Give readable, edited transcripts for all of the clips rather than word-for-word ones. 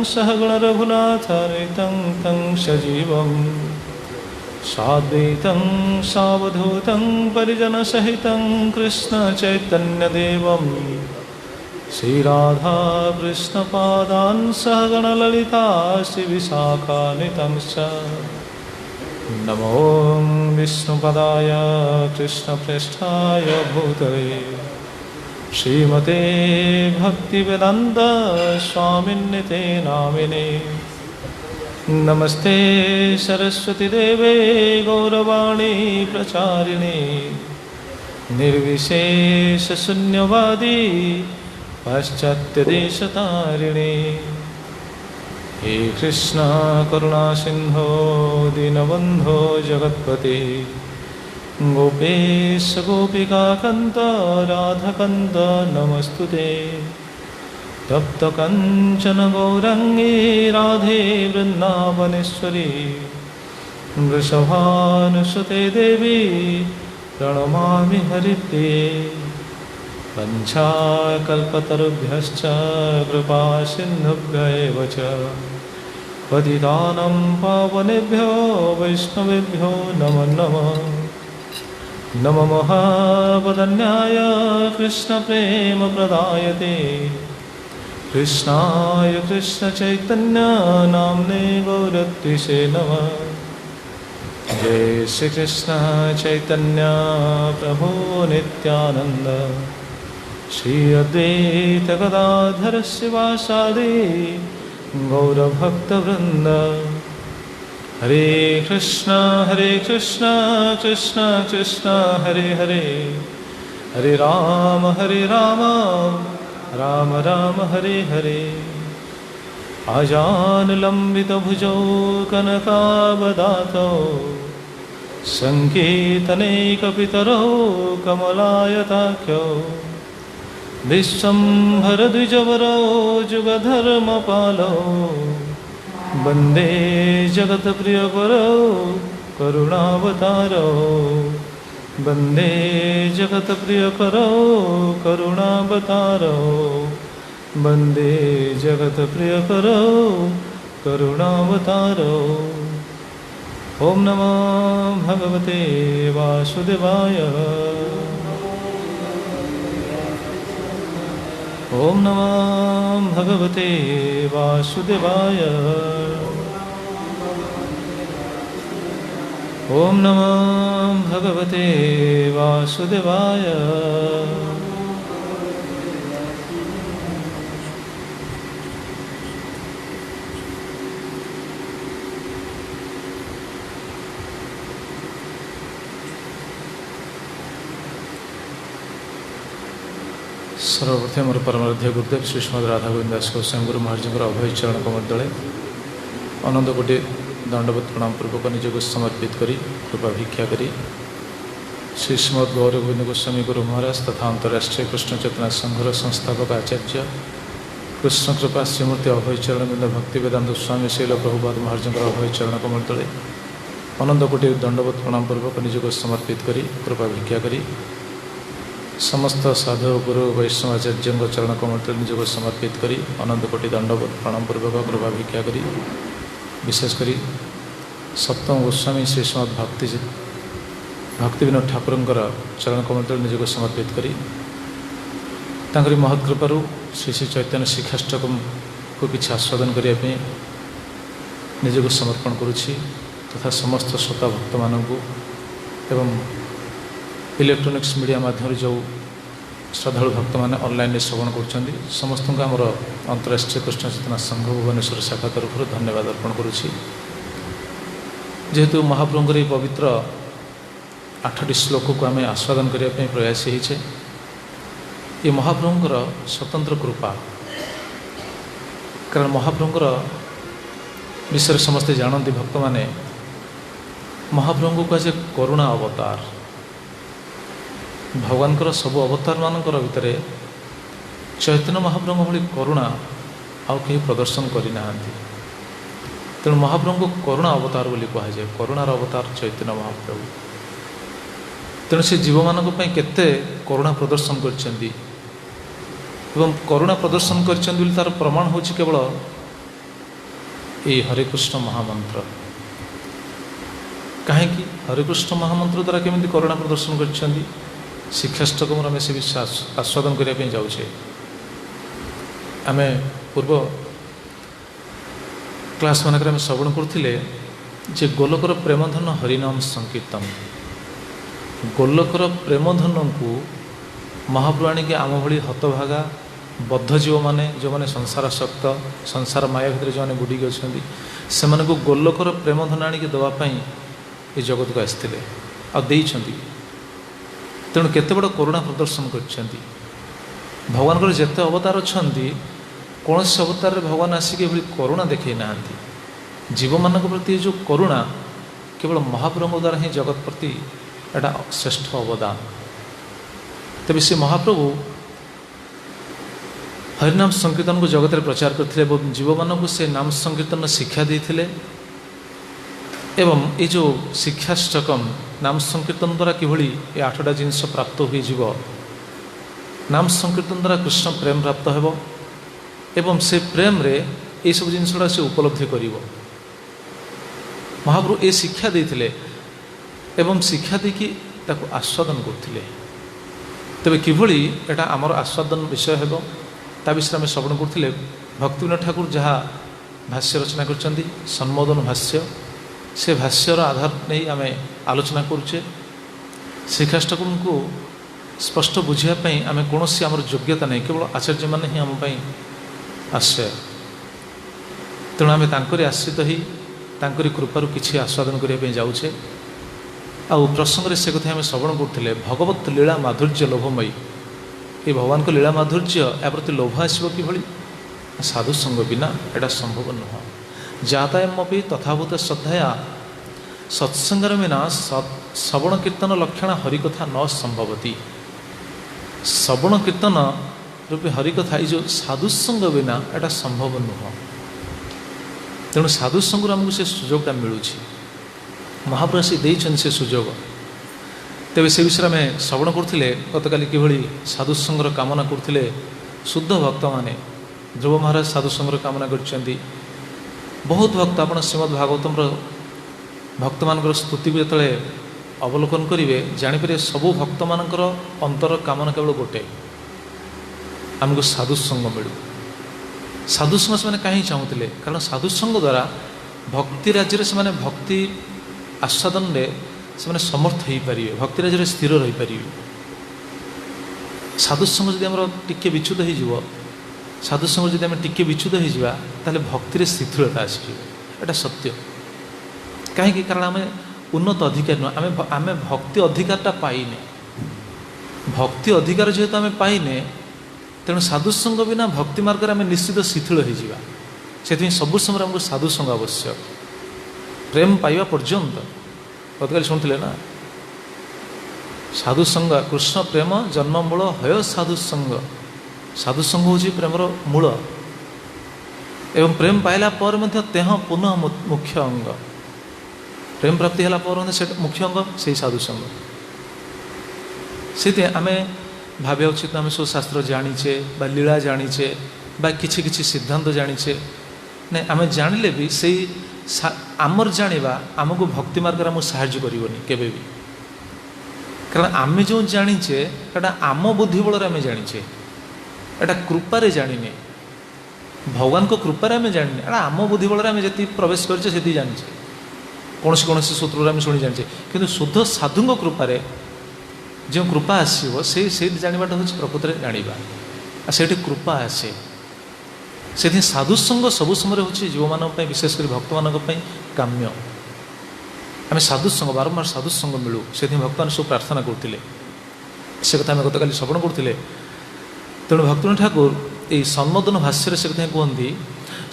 सहगण रघुनाथान्वितं तं सजीवं साद्वैतं सावधूतं परिजनसहितं कृष्णचैतन्यदेवं श्रीराधाकृष्णपादान् सहगण ललिता श्रीविशाखान्वितं च नमो विष्णुपदाय कृष्णप्रेष्ठाय भूतले श्रीमते भक्तिवेदांत स्वामिन्निते नामिने नमस्ते सरस्वती देवे गौरवाणी प्रचारिणे निर्विशेष शून्यवादी पाश्चात्यदेशतारिणे हे कृष्ण करुणा सिंधो दीनबंधो जगत्पते गोपेश गोपिकाकन्त राधाकन्त नमस्तुते तप्त कंचन गौरंगी राधे वृंदावनेश्वरी वृषभानुसुते देवी प्रणमामि हरिप्रिये वंशाकल्पतरुभ्यश्च कृपा सिन्धुभ्य एव च पतितानं पावनेभ्यो वैष्णवेभ्यो नमो नमः नमो महावदन्याय कृष्णप्रेमप्रदायते कृष्णाय कृष्णचैतन्य नाम्ने गौरत्विषे नमः जय श्री कृष्ण चैतन्य प्रभु नित्यानंद श्री अद्वैत गदाधर शिवासादि गौरभक्तवृंद हरे कृष्ण कृष्ण कृष्ण हरे हरे हरे राम राम राम हरे हरे आजानुलम्बितभुजौ कनकावदातौ सङ्कीर्तनैकपितरौ कमलायताख्यौ विश्वम्भरद्विजवरौ जुगधर्मपालौ वन्दे जगत्प्रियकरौ करुणावतारौ वन्दे जगत्प्रियकरौ करुणावतारौ वन्दे जगत्प्रियकरौ करुणावतारौ ॐ नमो भगवते वासुदेवाय ॐ नमो भगवते वासुदेवाय ॐ नमो भगवते वासुदेवाय सर्वप्रथम मोर परमाराध्य गुरुदेव श्रीमद राधा गोविंद दास गोस्वामी गुरु महाराज अभय चरण कमल तले अनंत कोटि दंडवत प्रणाम पूर्वक निजक समर्पित करी कृपा भिक्षा करी श्रीमद गौर गोविंद गोस्वामी गुरु महाराज तथा अंतर्राष्ट्रीय कृष्ण चेतना संघर संस्थापक आचार्य कृष्ण कृपा श्रीमूर्ति अभय चरण गोविंद भक्ति वेदांत स्वामी शैल प्रभुपाद महाराज अभय चरण कमल तले अनंत कोटि दंडवत प्रणाम पूर्वक निजक समर्पित करी कृपा भिक्षा करी समस्त साधु गुरु वैष्णवाचार्य चरण कमल निजक समर्पित करी अनंत कोटि दंडवत प्रणाम पूर्वक कृपा भिक्षा करी विशेषकर सप्तम गोस्वामी श्रीमद भक्ति विनोद ठाकुर चरण कमल निजक समर्पित करी तांकरी महत्कृपारू श्री श्री चैतन्य शिक्षाष्टकम को किसी आस्वादन करने निजक समर्पण करुच्ची तथा समस्त श्रोता भक्त मानू एवं इलेक्ट्रोनिक्स मीडिया माध्यम जो श्रद्धालु भक्त मैंने ऑनलाइन श्रवण कर समस्त को आमर अंतर्राष्ट्रीय कृष्ण चेतना संघ भुवनेश्वर शाखा तरफ धन्यवाद अर्पण करुच्ची। जेहेतु महाप्रभुंर पवित्र 8टी श्लोक को आम आस्वादन करने प्रयास होइछे। ये महाप्रभुंर स्वतंत्र कृपा, कारण महाप्रभुंर विषय समस्ते जानती भक्त माने महाप्रभु को कहे करुणा अवतार। भगवान सब अवतार मानकर भितर चैतन्य महाप्रभु भली करुणा आउ कहीं प्रदर्शन करना। तेणु महाप्रभु को करुणा अवतार बोली कहुए, करुणार अवतार चैतन्य महाप्रभु। तेणु से जीव मानक केते करुणा प्रदर्शन करछंती एवं करुणा प्रदर्शन करछंती तार प्रमाण होछि केवल ये हरे कृष्ण महामंत्र। कहीं हरे कृष्ण महामंत्र द्वारा केमिति करुणा प्रदर्शन करछंती शिक्षाष्टकम आम से आस्वादन करने जाऊे। आम पूर्व क्लास मानक आम श्रवण करथिले जे गोलकर प्रेमधन हरिनाम संकीर्तन। गोलकर प्रेमधन को महाप्रभु आनिक आम भली हतभागा बद्ध जीव माने जो माने संसार शक्त संसार माया भितर जो मैंने बुड़ीकी अच्छा से गोलकर प्रेमधन आनिक देवाई ये जगत को आसते आते। तेणु केते बड़ करुणा प्रदर्शन करछंती। भगवान जेते अवतार अच्छी कौन से अवतार भगवान आसिक ये करुणा देखी ना। जीव मान प्रति जो करुणा केवल महाप्रभु द्वारा ही जगत प्रति एटा श्रेष्ठ अवदान। तेज से महाप्रभु हरिनाम संकीर्तन को जगत में प्रचार करते जीव मानक से नाम संकीर्तन शिक्षा देते। एवं ये जो शिक्षाष्टकम नाम संकीर्तन द्वारा किभली ये 8टा जिनस प्राप्त हुई जीव नाम संकीर्तन द्वारा कृष्ण प्रेम प्राप्त हेब एवं से प्रेम रे ये सब जिनसटा से उपलब्धि करिवो। महाप्रभु ये शिक्षा देते एवं शिक्षा देकी ताको आस्वादन करथिले। तेबे किभली एटा आमर आस्वादन विषय हेबो ता विषय आम श्रवण करथिले। भक्तिविनोद ठाकुर जहाँ भाष्य रचना करछंती संबोधन भाष्य से भाष्यर आधार नहीं आम आलोचना करुचे। शिक्षाष्टकम को स्पष्ट बुझापी आम कौन आमर योग्यता नहीं, केवल आचार्य मैंने ही आमपाई आश्रय। तेणु आम तांकरी आश्रित ही तांकरी कृपारू किसी आस्वादन करने जाऊे। आउ प्रसंग से कथा आम श्रवण करते भगवत लीला माधुर्य लोभमयी। ये भगवान को लीला माधुर्य या प्रति लोभ आसो कि साधु संग बिना एटा संभव नुह। जातायमपि तथाभूत श्रद्धया सत्संगर बिना श्रवण कीर्तन लक्षण हरिकथा न संभवती। श्रवण कीर्तन रूपी हरिकथा ये जो साधुसंग बिना एटा संभव नुह। तेणु साधुसंग आमको से सुजोगटा मिलूँ। महाप्रभु से देइछन से सुजोग। तेज से विषय में श्रवण करते गतकाली किभली साधुसंगर कामना करते शुद्ध भक्त माने। ध्रुव महाराज साधुसंगर कामना करछंती। बहुत भक्त आप श्रीमद् भागवतम भक्त मान स्तुति को जो अवलोकन करेंगे जापर सबू भक्त मान अंतर कामना केवल गोटे आमको साधुसंग मिलू। साधुसंग से कहीं चाहूले कारण साधुसंग द्वारा भक्ति राज्य से भक्ति आस्वादन से समर्थ हो पारे, भक्ति राज्य स्थिर रही पारे। साधुसंग जब आम टिके विच्युत हो साधुसंग जब आम टिके विच्युत हो भक्ति शिथिलता आसटा सत्य। कहीं कारण आम उन्नत अधिकार नुह आम भक्ति अधिकारटा पाइने। भक्ति अधिकार जेहेतु आम पाइने तेणु साधुसंग बिना भक्ति मार्ग में आम निश्चित शिथिल हो सबु समय आमको साधुसंग आवश्यक। प्रेम पाइबा पर्यंत गतकाली शुणुले ना साधुसंग कृष्ण प्रेम जन्म मूल हय साधुसंग। साधुसंग हूँ प्रेमर मूल एवं प्रेम पाइला पर तेह पुनः मुख्य अंग। प्रेम प्राप्ति है से मुख्य अंग से साधुसंग। से आम भाव्या उचित आम सब शास्त्र जानीचे बा लीला जानीचे बा किछि किछि सिद्धांत जानीचे ना आम जानिले भी से आमर जानिबा आमको भक्ति मार्ग में साहाय्य करनी केबे भी। कारण आम जो जानीचे एटा आम बुद्धि बल आम जानीचे एटा कृपारे जानिने भगवान को कृपारे आम जानिने एटा आम बुद्धि बल आम जी प्रवेश करछे से जानीचे कौन से सूत्र आम शुणी जानीचे। किंतु शुद्ध साधु कृपारे जो कृपा आसो से जानवाटा हूँ प्रकृत में जाना से कृपा आसे से साधुसंग सब समय हूँ जीव मान विशेषकर भक्त मान काम्य आम साधुसंग बारंबार साधुसंग मिलू से भक्त मैंने सब प्रार्थना करते से कथा गत काली श्रवण करते तेणु भक्तिनाथ ठाकुर ये सम्मोदन भाष्य से कथा कहते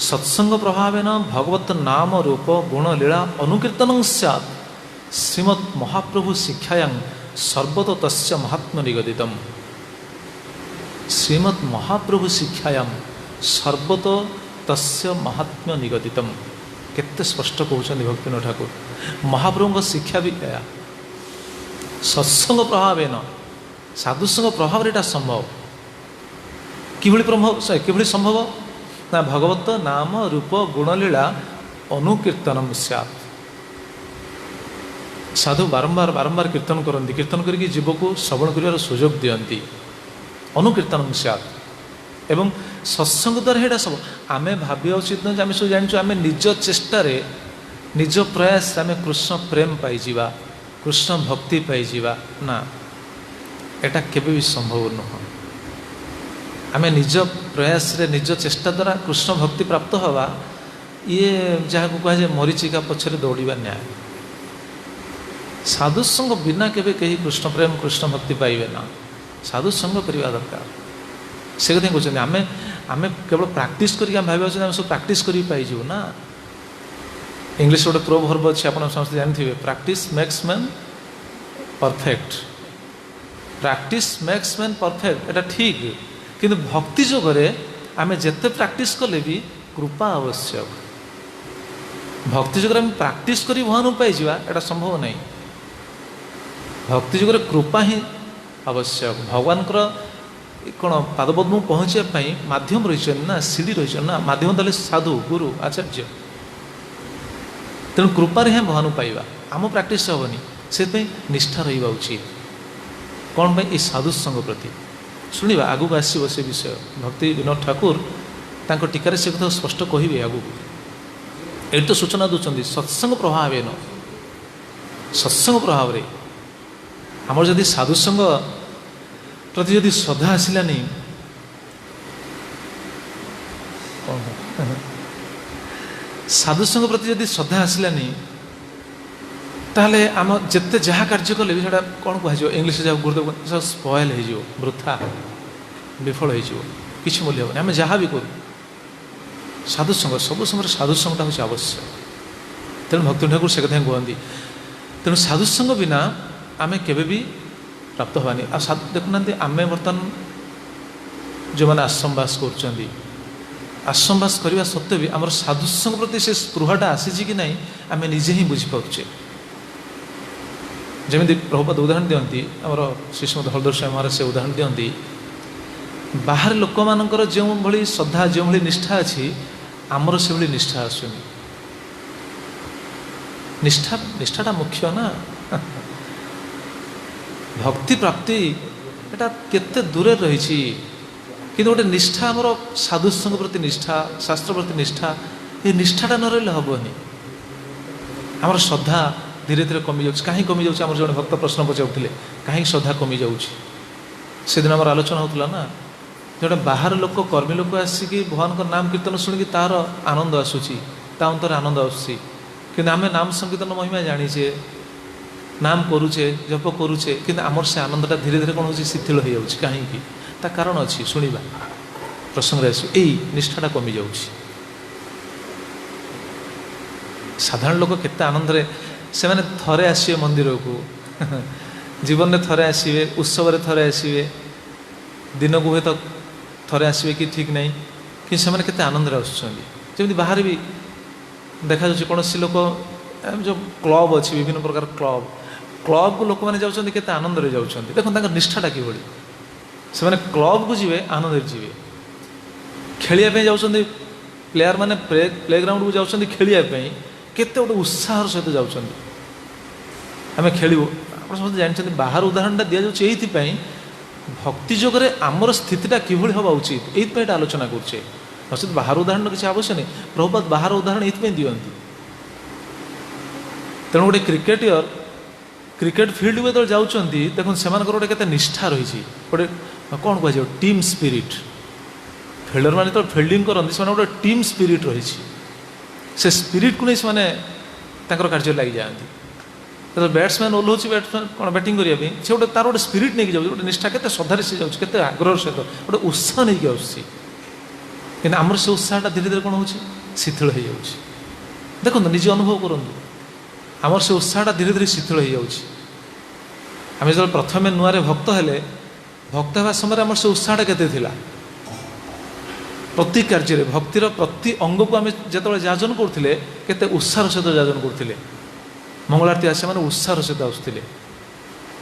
सत्संग प्रभावेन भगवत नाम रूप गुण लीला अनुकीर्तन सैत् श्रीमद् महाप्रभु शिक्षायां सर्वत तस्य महात्म्य निगदितम श्रीमद् महाप्रभु शिक्षायां सर्वत तस्य महात्म्य निगदितम केते स्पष्ट कहते भक्तिनाथ ठाकुर महाप्रभु शिक्षा भी क्या सत्संग प्रभावेन साधुसंग प्रभाव यहाँ संभव किभली संभव ना भगवत नाम रूप गुणलीला अनुकीर्तनम सैत् साधु बारंबार बारंबार कीर्तन करती कीर्तन करके जीव को श्रवण कर सुजोग दियंती अनुकीर्तनम सैत् एवं सत्संग द्वारा यहाँ सब आम भाविया उचित न आम सब जानी आम निज चेष्टार निज प्रयास आम कृष्ण प्रेम पाइबा कृष्ण भक्ति पाइबा ना एटा केबे भी संभव नुह आम निज प्रयास रे निज चेष्टा द्वारा कृष्ण भक्ति प्राप्त हवा ये जहाँ को कह मरीचिका पछरे दौड़ा न्याय साधुसंग बिना केबे कहीं कृष्ण प्रेम कृष्ण भक्ति पाइबे ना साधुसंग करवा दरकार से कथा कहते आम आम केवल प्राक्ट करके भाव सब प्राक्ट कर पाइबू ना इंग्लीश गोटे प्रोवर्ब अच्छे आप समस्त जानते प्राक्ट makes man perfect प्राक्ट makes man perfect एटा ठीक किंतु भक्ति जोगरे आम जिते प्राक्ट कले भी कृपा आवश्यक भक्ति जोगरे आम प्राक्ट कर भगवान पाइबा एटा संभव नहीं भक्ति जोगरे कृपा ही आवश्यक भगवान कौन पादपद्म पहुँचापी मध्यम रही ना सीढ़ी रही ना मध्यम दे साधु गुरु आचार्य तेणु कृपार हाँ भगवान पाइबा आम प्राक्ट हेनी से निष्ठा रहा उचित कौन ये साधुसंग प्रति शुणा आगू आसो से विषय भक्ति विनोद ठाकुर तांको टीकार से कथा स्पष्ट कहे आगू ये तो सूचना दूसरी सत्संग प्रभाव सत्संग प्रभाव आमर जदि साधुसंग प्रति जदि श्रद्धा आसलानी साधुसंग प्रति जदि श्रद्धा आसलानी ताहले आम जिते जहाँ कार्य कले भी कौन कह इंग्लीश जहाँ गुरुदेव सब स्पॉइल हो वृथा विफल हो किसी मूल्य हेनी आम जहाँ भी करूँ साधुसंग सब समय साधुसंगटा हूँ आवश्यक तेणु भक्ति ठाकुर से कथा कहती तेणु साधुसंग बिना आम केवे भी प्राप्त हवानी आ देखुना आम बर्तमान जो मैंने आश्रमवास कर आश्रमवास करने सत्वे भी आम साधुसंग प्रति से स्पृहटा आसी कि नहीं आम निजे ही बुझीपारे जमी प्रभुपाद उदाहरण दिखती आमर श्रीमद हलधर स्वामी महाराज से उदाहरण दिखती बाहर लोक मानकर जो भली श्रद्धा जो भली निष्ठा अच्छी आमर से भली निष्ठा आसुनी निष्ठा निष्ठाटा मुख्य ना भक्ति प्राप्ति एटा केते दूर रही कि गोटे निष्ठा आमर साधुसंग प्रति निष्ठा शास्त्र प्रति निष्ठा ये निष्ठाटा न रही हेनी आमर श्रद्धा धीरे धीरे कमी जाऊँ कहीं कमी जाऊँ आम जो भक्त प्रश्न पचारूले कहीं श्रद्धा कमी जाऊँगी से दिन आम आलोचना होता ना जो बाहर लोक कर्मी लोक आसिक भगवान का नाम कीर्तन शुणिकी तार आनंद आसूसी अंतर आनंद आसूसी कि आम नाम संकीर्तन महिमा जानीचे नाम करुचे जप करुचे कि आमर से आनंदटा धीरे धीरे कौन हो शिथिल हो जाऊँगी कहीं ता कारण अच्छी शुणा प्रसंग यही निष्ठाटा कमी जाऊँगी साधारण लोक केते आनंद से मैंने थरे आसवे मंदिर को जीवन में थरे आसवे उत्सव थरे आसवे दिन को हुए तो थरे आसवे कि ठीक नहीं कि से मैंने केते आनंद आसुँच बाहर भी देखा जाऊँ कौन सी लोक जो क्लब अच्छी विभिन्न प्रकार क्लब को लोक मैंने जाऊँ केते आनंद जाऊँ देखो निष्ठाटा कि से मैंने क्लब को जी आनंद जी खेलिया जाऊँ प्लेयर मैंने प्ले ग्राउंड को जाऊँ खेलियापी केते गोटे उत्साह सहित जाऊँ आम खेलू आप समझते जानते बाहर उदाहरणटा दि जाऊँ ये भक्ति जोगरे आमर स्थितिटा किभली हवा उचित ये आलोचना करुचे नचेत बाहर उदाहरण किसी आवश्यक नहीं प्रभुपाद बाहर उदाहरण ये दिखती तेणु गोटे क्रिकेटर क्रिकेट फिल्ड को जो जाऊँगी देखो से गोटे के निष्ठा रही गोटे कौन कह टीम स्पिरिट फिल्डर मैंने तो फिल्डिंग करते से गोटे टीम स्पिरिट रही से स्पिरिट को नहीं से कार्य लगी जाती तो बैट्समैन ओह्लू बैट्समैन कौन बैटिंग करने से गोटे तार गोटे स्पिरिट नहीं जाऊँगी गोटे निष्ठा के श्रद्धार से जाऊँगी आग्रह सहित गोटे उत्साह नहीं आसमर आमर से उत्साहटा धीरे धीरे कौन हो शिथिल हो जाऊँगी देखो निजे अनुभव करूँ आमर से उत्साहटा धीरे धीरे शिथिल हो जाऊँगी आम जो प्रथम नुआरे भक्त हेले भक्त होगा समय आम से उत्साहटा केते थिला प्रति कार्य भक्तिर प्रति अंग को आम जो जाजन करते केते उत्साह सहित जाजन करते मंगल आरती आस मैंने उत्साह सहित आसुले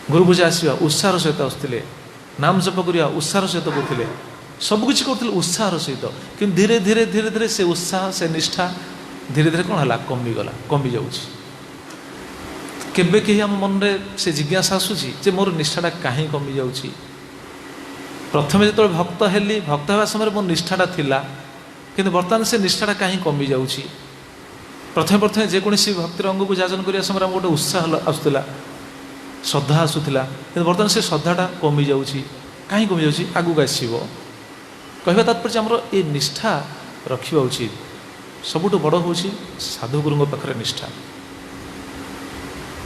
गुरु पूजा आसवा उत्साह सहित आसुले नाम जप करवा उत्साह सहित करते सबकिछ करते उत्साह सहित कि धीरे धीरे धीरे धीरे से उत्साह से निष्ठा धीरे धीरे कौन है कमिगला कमी जाऊँगी केबे कहीं आम मन में से जिज्ञासा आसूसी जे मोर निष्ठाटा कहीं कमी जाऊँगी प्रथम जो भक्त हेली भक्त होगा समय मोर निष्ठाटा थिला किंतु बर्तमान से निष्ठाटा कहीं कमी जाऊँगी प्रथम प्रथम जेकोसी भक्तिर अंग को जाजन करने समय गोटे उत्साह आसूला श्रद्धा आसूला कि बर्तमान से श्रद्धाटा कमी जाऊँगी कहीं कमी जाऊँगी आगू आसो कहवा तात्पर्य आमर ये निष्ठा रखा उचित सबुठ बड़ हूँ साधुगुरु पाखे निष्ठा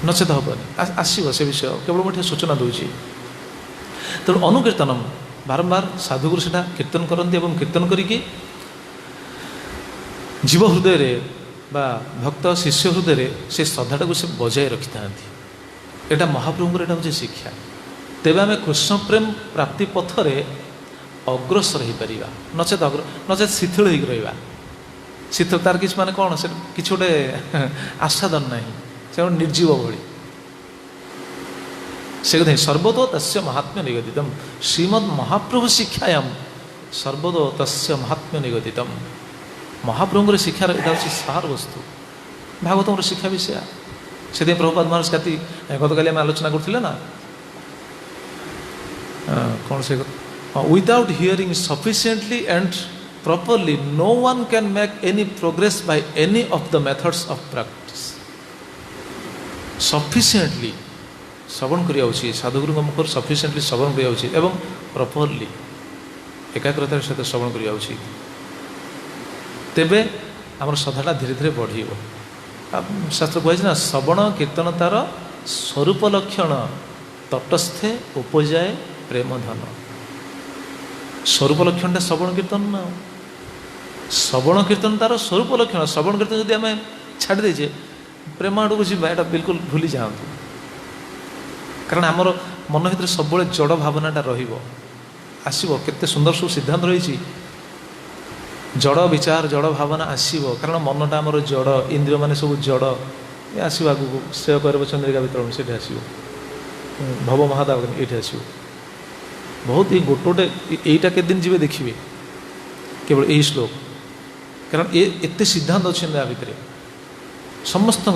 नचेत हेनी आसो से विषय केवल मुझे सूचना दूसरी तेणु अनुकीर्तनम बारंबार साधुगुरु से कीर्तन करती और कीर्तन करिकी जीव हृदय रे बा भक्त शिष्य हृदय रे से श्रद्धाटा को से बजाय रखि था यहाँ महाप्रभुर यहाँ हूँ शिक्षा तेज आम कृष्ण प्रेम प्राप्ति पथरे अग्रसर हो पार नचेत नचेत शिथिल हो रहा शिथिल तार कि माने कौन से कि गोटे आस्वादन ना से निर्जीव भली से कथें सर्वदो तस्य महात्म्य निगदितम श्रीमद् महाप्रभु शिक्षायाम सर्वदो तस्य महात्म्य निगदितम महाप्रभुर शिक्षार यहाँ हूँ सार वस्तु भागवत शिक्षा विषय से प्रभुपाद महाराज काती गतकाली आम आलोचना करते ना कौन से without hearing sufficiently and properly no one can make any progress by any of the methods of practice sufficiently श्रवण करिया उचित साधुगुरु मुखर सफिशिएंटली श्रवण करिया उचित एवं प्रॉपरली एकाग्रतार सहित श्रवण करिया उचित तेबे आमर श्रद्धाटा धीरे धीरे बढ़िबो शास्त्र कहे ना श्रवण कीर्तन तार स्वरूप लक्षण तटस्थे उपजाए प्रेम धन स्वरूप लक्षणटा श्रवण कीर्तन ना श्रवण कीर्तन तार स्वरूप लक्षण श्रवण कीर्तन जब आम छाड़ देचे प्रेम आड़ को जीवा यहाँ बिल्कुल भूली जातु कारण आमर मन भर सब जड़ भावनाटा रसो केते सुंदर सब सिद्धांत रही जड़ विचार जड़ भावना आसो कारण मनटा आमर जड़ इंद्रिय मान सब जड़ आसो आगू श्रेय कर चंद्रिका वितरण से आसो भव महादाव ये आसो बहुत ये गोटे यहीटा के दिन जी देखिए केवल यही श्लोक कारण ये एते सिद्धांत अच्छे भितर समस्त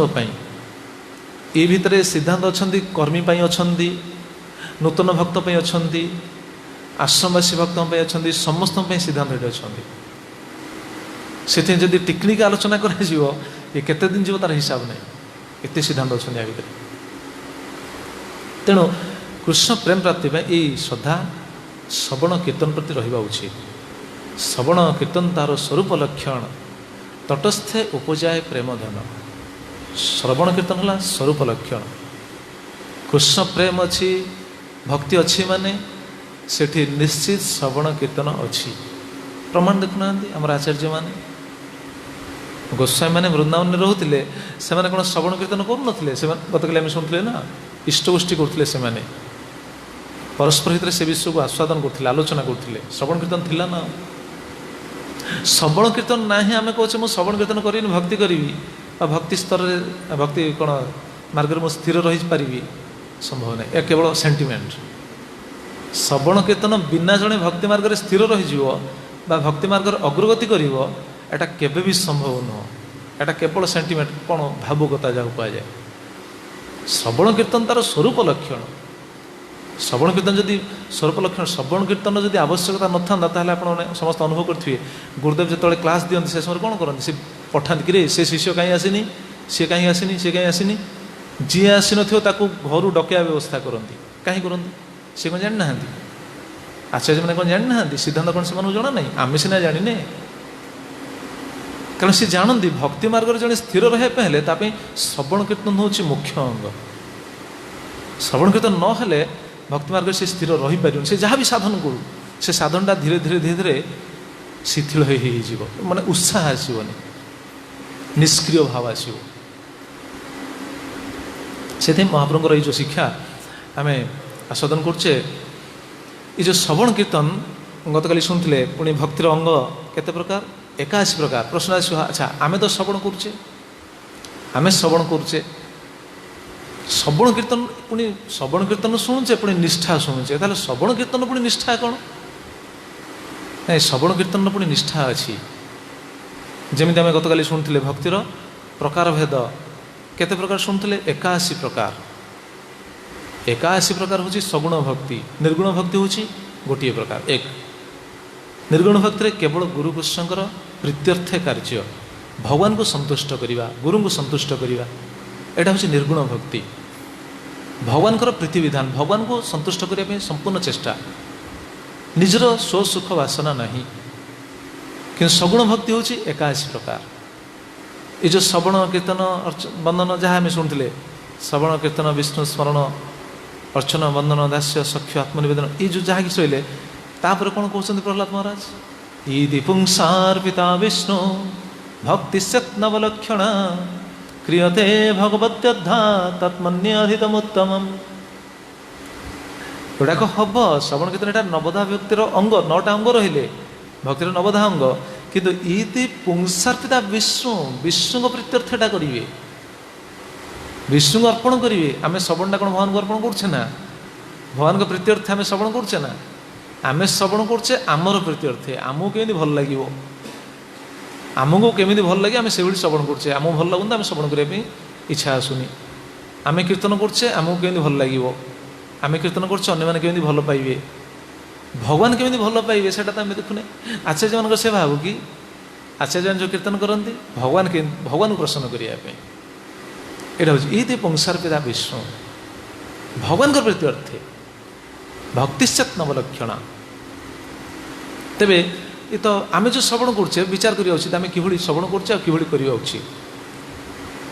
ये भितर सिद्धांत अच्छा कर्मी अच्छा नूतन भक्त अच्छा आश्रमवासी भक्त अच्छा समस्त सिद्धांत ये अच्छा से जब टेक्निक आलोचना कर केते दिन जीव तार हिसाब नहीं एते सिद्धांत अच्छा या भितर तेणु कृष्ण प्रेम प्राप्ति यही श्रद्धा श्रवण कीर्तन प्रति रहा उचित श्रवण कीर्तन तार स्वरूप लक्षण तटस्थे उपजाए प्रेम धन श्रवण कीर्तन है स्वरूप लक्षण कृष्ण प्रेम अच्छी भक्ति अच्छी माने सेठी निश्चित श्रवण कीर्तन अच्छी प्रमाण देखुना आम आचार्य माने गोस्वामी मैंने वृंदावन रोते से कौन श्रवण कीर्तन करूँ गतकाली आम शुणुले ना इष्टगोष्ठी करते से परस्पर हित से विषय को आस्वादन करते आलोचना करते श्रवण कीर्तन थिला ना श्रवण कीर्तन ना ही आम कहे मुझे श्रवण कीर्तन करी भक्ति करी भक्ति स्तर भक्ति कौन मार्ग में स्थिर रही पारि संभव नहीं या केवल सेंटिमेंट श्रवण कीर्तन बिना जड़े भक्ति मार्ग में स्थिर रही भक्ति मार्ग अग्रगति करा केबे भी संभव नुह एटा केवल सेंटिमेंट कौन भावुकता जहाँ कहुए श्रवण कीर्तन तार स्वरूप लक्षण श्रवण कीर्तन जदि स्वरूप लक्षण श्रवण कीर्तन जदि आवश्यकता न था आप समस्त अनुभव करेंगे गुरुदेव जो क्लास दिखते से समय कौन करते सी पठाते कि से शिष्य कहीं आसनी सी कहीं आसनी सी कहीं आसनी जी आसी नथियो ताकू घर डकैया व्यवस्था करती कहीं करती सी कौन जाना आचार्य मैंने कौन जाना सिद्धांत कौन से जना ना आम सीना जाने कारण सी जानती भक्ति मार्ग जड़े स्थिर रहा हेले श्रवण कीर्तन हूँ मुख्य अंग श्रवण कीर्तन न हेले भक्ति मार्ग से स्थिर रही पार से जहाँ भी साधन करू से साधनटा धीरे धीरे धीरे धीरे शिथिल हो माने उत्साह आसवनी निष्क्रिय भाव आसो से महाप्रभुर ये जो शिक्षा आम आस्वादन करचे ये जो श्रवण कीर्तन गत काली शुणुले पुणी भक्तिर अंग केते प्रकार 81 प्रकार प्रश्न आस अच्छा आम तो श्रवण करुचे आम श्रवण करुचे श्रवण कीर्तन पुणी श्रवण कीर्तन शुणुचे पुणी निष्ठा शुणुचे ताहले श्रवण कीर्तन पुणी निष्ठा कौन ना श्रवण कीर्तन पुणी निष्ठा अच्छी जमी आम गत काली शुणुले भक्तिर प्रकार भेद केते प्रकार शुणुले 81 प्रकार 81 प्रकार हूँ सगुण भक्ति निर्गुण भक्ति हूँ गोटे प्रकार एक निर्गुण भक्ति केवल गुरुकृष्णकर प्रीत्यर्थ कार्य भगवान को संतुष्ट करवा गुरु को संतुष्ट करवा यहाँ हूँ निर्गुण भक्ति भगवान प्रीति विधान भगवान को संतुष्ट करने संपूर्ण चेष्टा निजर स्व सुख वासना नहीं कि सगुण भक्ति हूँ 81 प्रकार ये जो श्रवण कीर्तन वंदन जहाँ आम शुणुले श्रवण कीर्तन विष्णु स्मरण अर्चना वंदन दास्य सख्य आत्मनिवेदन ये जो जहाँ कि शैले तापर कौन कहते प्रहलाद महाराज ईदि पुंसार्पिता विष्णु भक्ति सत्नवलक्षण क्रियते भगवत्यद्धा तत्मन्यधितमुत्तम गुड़ाक हम श्रवण कीर्तन यहाँ नवधा भक्तिर अंग 9टा अंग रहिले भक्तिर नवधा अंग किंतु इति पुंसार्पिता विष्णु विष्णु प्रीत्यर्थटा करेंगे विष्णु को अर्पण करेंगे आम श्रवणटा कौन भगवान को अर्पण करछे ना भगवान को प्रीत्यर्थ आम श्रवण करछे ना आम श्रवण करछे आमर प्रीत्यर्थे आमको केमी भल लगे आमको केमी भल लगे आम से श्रवण करछे आमको भल लगुन आम श्रवण करने इच्छा आसुनी आम कीर्तन करछे आमको केमी भल लगे आम कीर्तन करछे अन्य मैंने केमी भल पाइबे भगवान केमी भल पाइबे से आम देखुने आचार्य मान से भाव कि आचार्य जो कीर्तन करती भगवान भगवान को प्रसन्न करने यहाँ हूँ ये पुंसार्पिता विष्णु भगवान प्रीत्यर्थे भक्तिश्चेत नवलक्षण तेरे ये तो आम जो श्रवण करछे विचार करिया उचित आम कि श्रवण करछे कि करिया उचित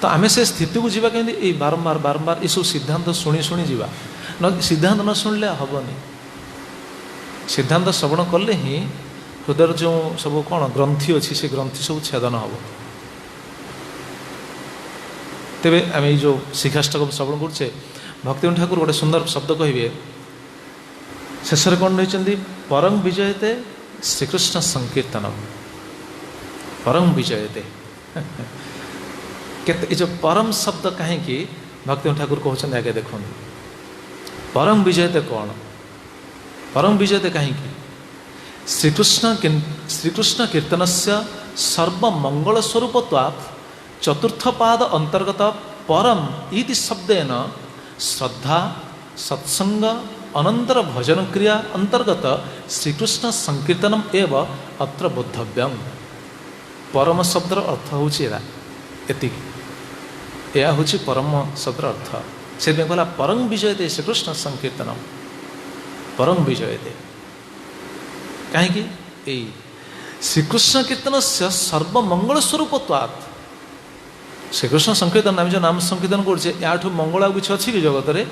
तो आम से स्थिति को जीवा केमती ये बारंबार बारंबार ये सब सिद्धांत शुणी शुणी जीवा न सिद्धांत न शुणिले हेनी सिद्धांत श्रवण कले ही हृदय जो सब कौन ग्रंथि अच्छी से ग्रंथि सब छेदन हम तेरे आम जो शिखाष्टक श्रवण करछे भक्ति ठाकुर गोटे सुंदर शब्द कहे शेष कौन रही परम विजयते श्रीकृष्ण संकीर्तनम परम विजयते ये जो परम शब्द कहीं भक्ति ठाकुर कहते आगे देखो परम विजयते कौन परम विजयते कहीं श्रीकृष्ण कीर्तन से सर्वमंगल स्वरूपत्वात् चतुर्थ पाद अंतर्गत परम इति शब्देन श्रद्धा सत्संग अनंतर भजन क्रिया अंतर्गत श्रीकृष्ण संकीर्तनम एव अत्र बोद्धव्यम परम शब्दर अर्थ हूँ यह हूँ परम शब्दर अर्थ से कहला परम विजयते श्रीकृष्ण संकीर्तनम परम विजयते कहीं श्रीकृष्ण कीर्तन से सर्वमंगल स्वरूपत्वात् श्रीकृष्ण संकीर्तन आम जो नाम संकीर्तन करछे याठू मंगल आ किसी अच्छी कि जगत में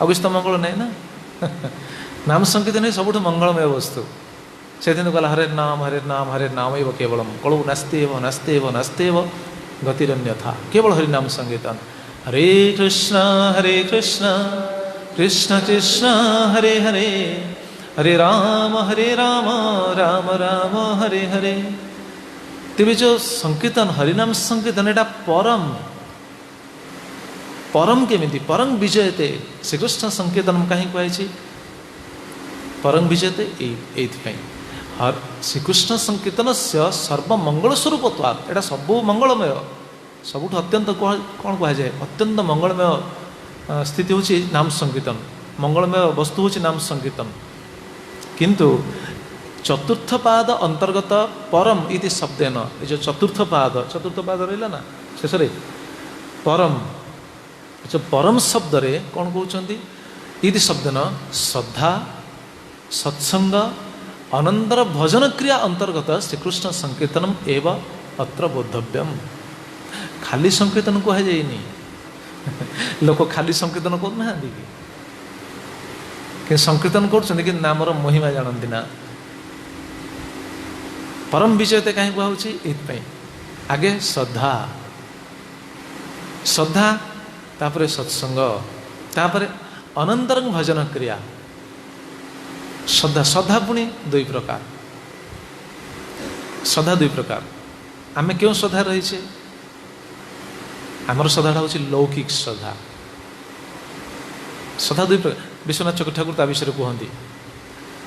आ किसी तो मंगल नहीं ना नाम संकीर्तन ही सबुठ मंगलमय वस्तु से कहला हरे नाम एव केवलम कलु नास्तेव नास्तेव नास्तेव गतिरन्यथा केवल हरिनाम संकीर्तन हरे कृष्ण कृष्ण कृष्ण हरे हरे हरे राम राम राम हरे हरे तेरे जो संकीर्तन हरिनाम संकीर्तन एटा परम परम केमिति परम विजयते श्रीकृष्ण संकीर्तन कहीं कहुई परम विजयते हर श्रीकृष्ण संकीर्तन से सर्वमंगल स्वरूपत्वात् एटा सब मंगलमय सबुठ अत्यंत कौन कहुए अत्यंत मंगलमय स्थिति हूँ नाम संकीर्तन मंगलमय वस्तु हूँ नाम संकीर्तन किंतु चतुर्थ पाद अंतर्गत परम इति शब्देन ये जो चतुर्थ पाद रहा ना शेष परम जो परम शब्द रे कौन कहते इति शब्दन श्रद्धा सत्संग अनंतर भजन क्रिया अंतर्गत श्रीकृष्ण संकीर्तनम एवं अत्र बोधव्यम। खाली संकीर्तन कह जाइनी लोक खाली संकीर्तन करना कि संकीर्तन कर नामर महिमा जानती ना। परम विजयते कहीं कहुई आगे श्रद्धा श्रद्धा तापरे सत्संग तापरे अनंतर भजन क्रिया। श्रद्धा श्रद्धा पुणी दुई प्रकार श्रद्धा दुई प्रकार आमे क्यों श्रद्धा रही आमर श्रद्धा हूँ लौकिक श्रद्धा। श्रद्धा दुई प्रकार विश्वनाथ चक्रवर्ती ठाकुर ता विषय कहते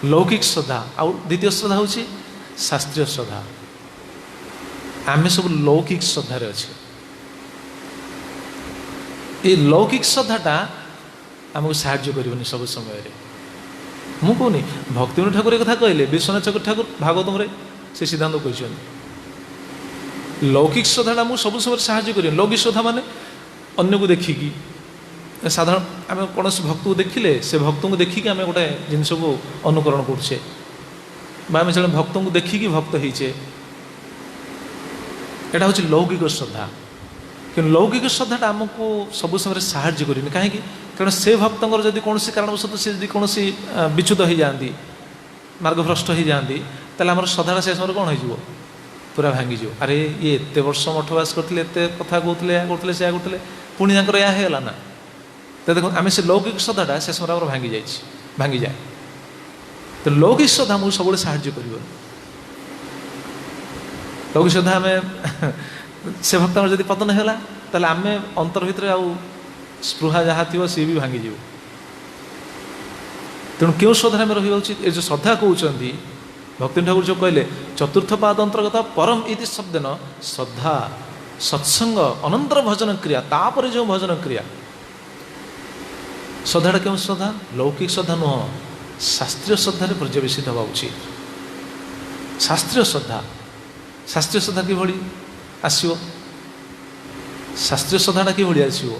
लौकिक श्रद्धा आउ द्वितीय श्रद्धा हूँ शास्त्रीय श्रद्धा। आम सब लौकिक श्रद्धार अच्छे ये लौकिक श्रद्धाटा आमको साहाय्य करनी सब समय मु कहूनी भक्ति ठाकुर एक कथा कहले विश्वनाथ चक्रवर्ती ठाकुर भागवतम से सिद्धांत कहते लौकिक श्रद्धाटा मुझे सब समय साहाय्य कर। लौकिक श्रद्धा माने अन्य को देखिकी साधारण आम कौन भक्त को देखिले से भक्त को देखिकी आम गोटे जिनस को अनुकरण करुचे आम से भक्त को देखिकी भक्त होचे यहाँ हूँ लौकिक श्रद्धा। कि लौकिक श्रद्धाटा आमको सब समय साहाय्य करनी कहीं कारण से भक्तर जब कौन कारणवश से कौन विच्युत हो जाती मार्गभ्रष्ट हो जाती तेल आम श्रद्धाटा से समय कौन हो पूरा भांगीज। अरे ये एत वर्ष मठवास करते एत कथा कहते या करते से करते पुणी या होगा ना तो देखो आम से लौकिक श्रद्धाटा से समय भांगी जाए। तो लौकिक श्रद्धा मुझे सब साहाय्य कर लौकिक श्रद्धा आम से भक्त जब पतन है ताल आम अंतर भितर आउ स्पृहा जहाँ थी सी भी भांगी जीव। तेणु क्यों श्रद्धा में रहा उचित ये जो श्रद्धा कहते भक्ति ठाकुर जो कहले चतुर्थ पाद अंतर्गत परम इति शब्देन श्रद्धा सत्संग अनंतर भजन क्रिया तापर जो भजन क्रिया श्रद्धाटा क्यों श्रद्धा लौकिक श्रद्धा नुह शास्त्रीय श्रद्धा पर्यवेसित हवा उचित। शास्त्रीय श्रद्धा कि आसो शास्त्रीय श्रद्धाटा कि आसो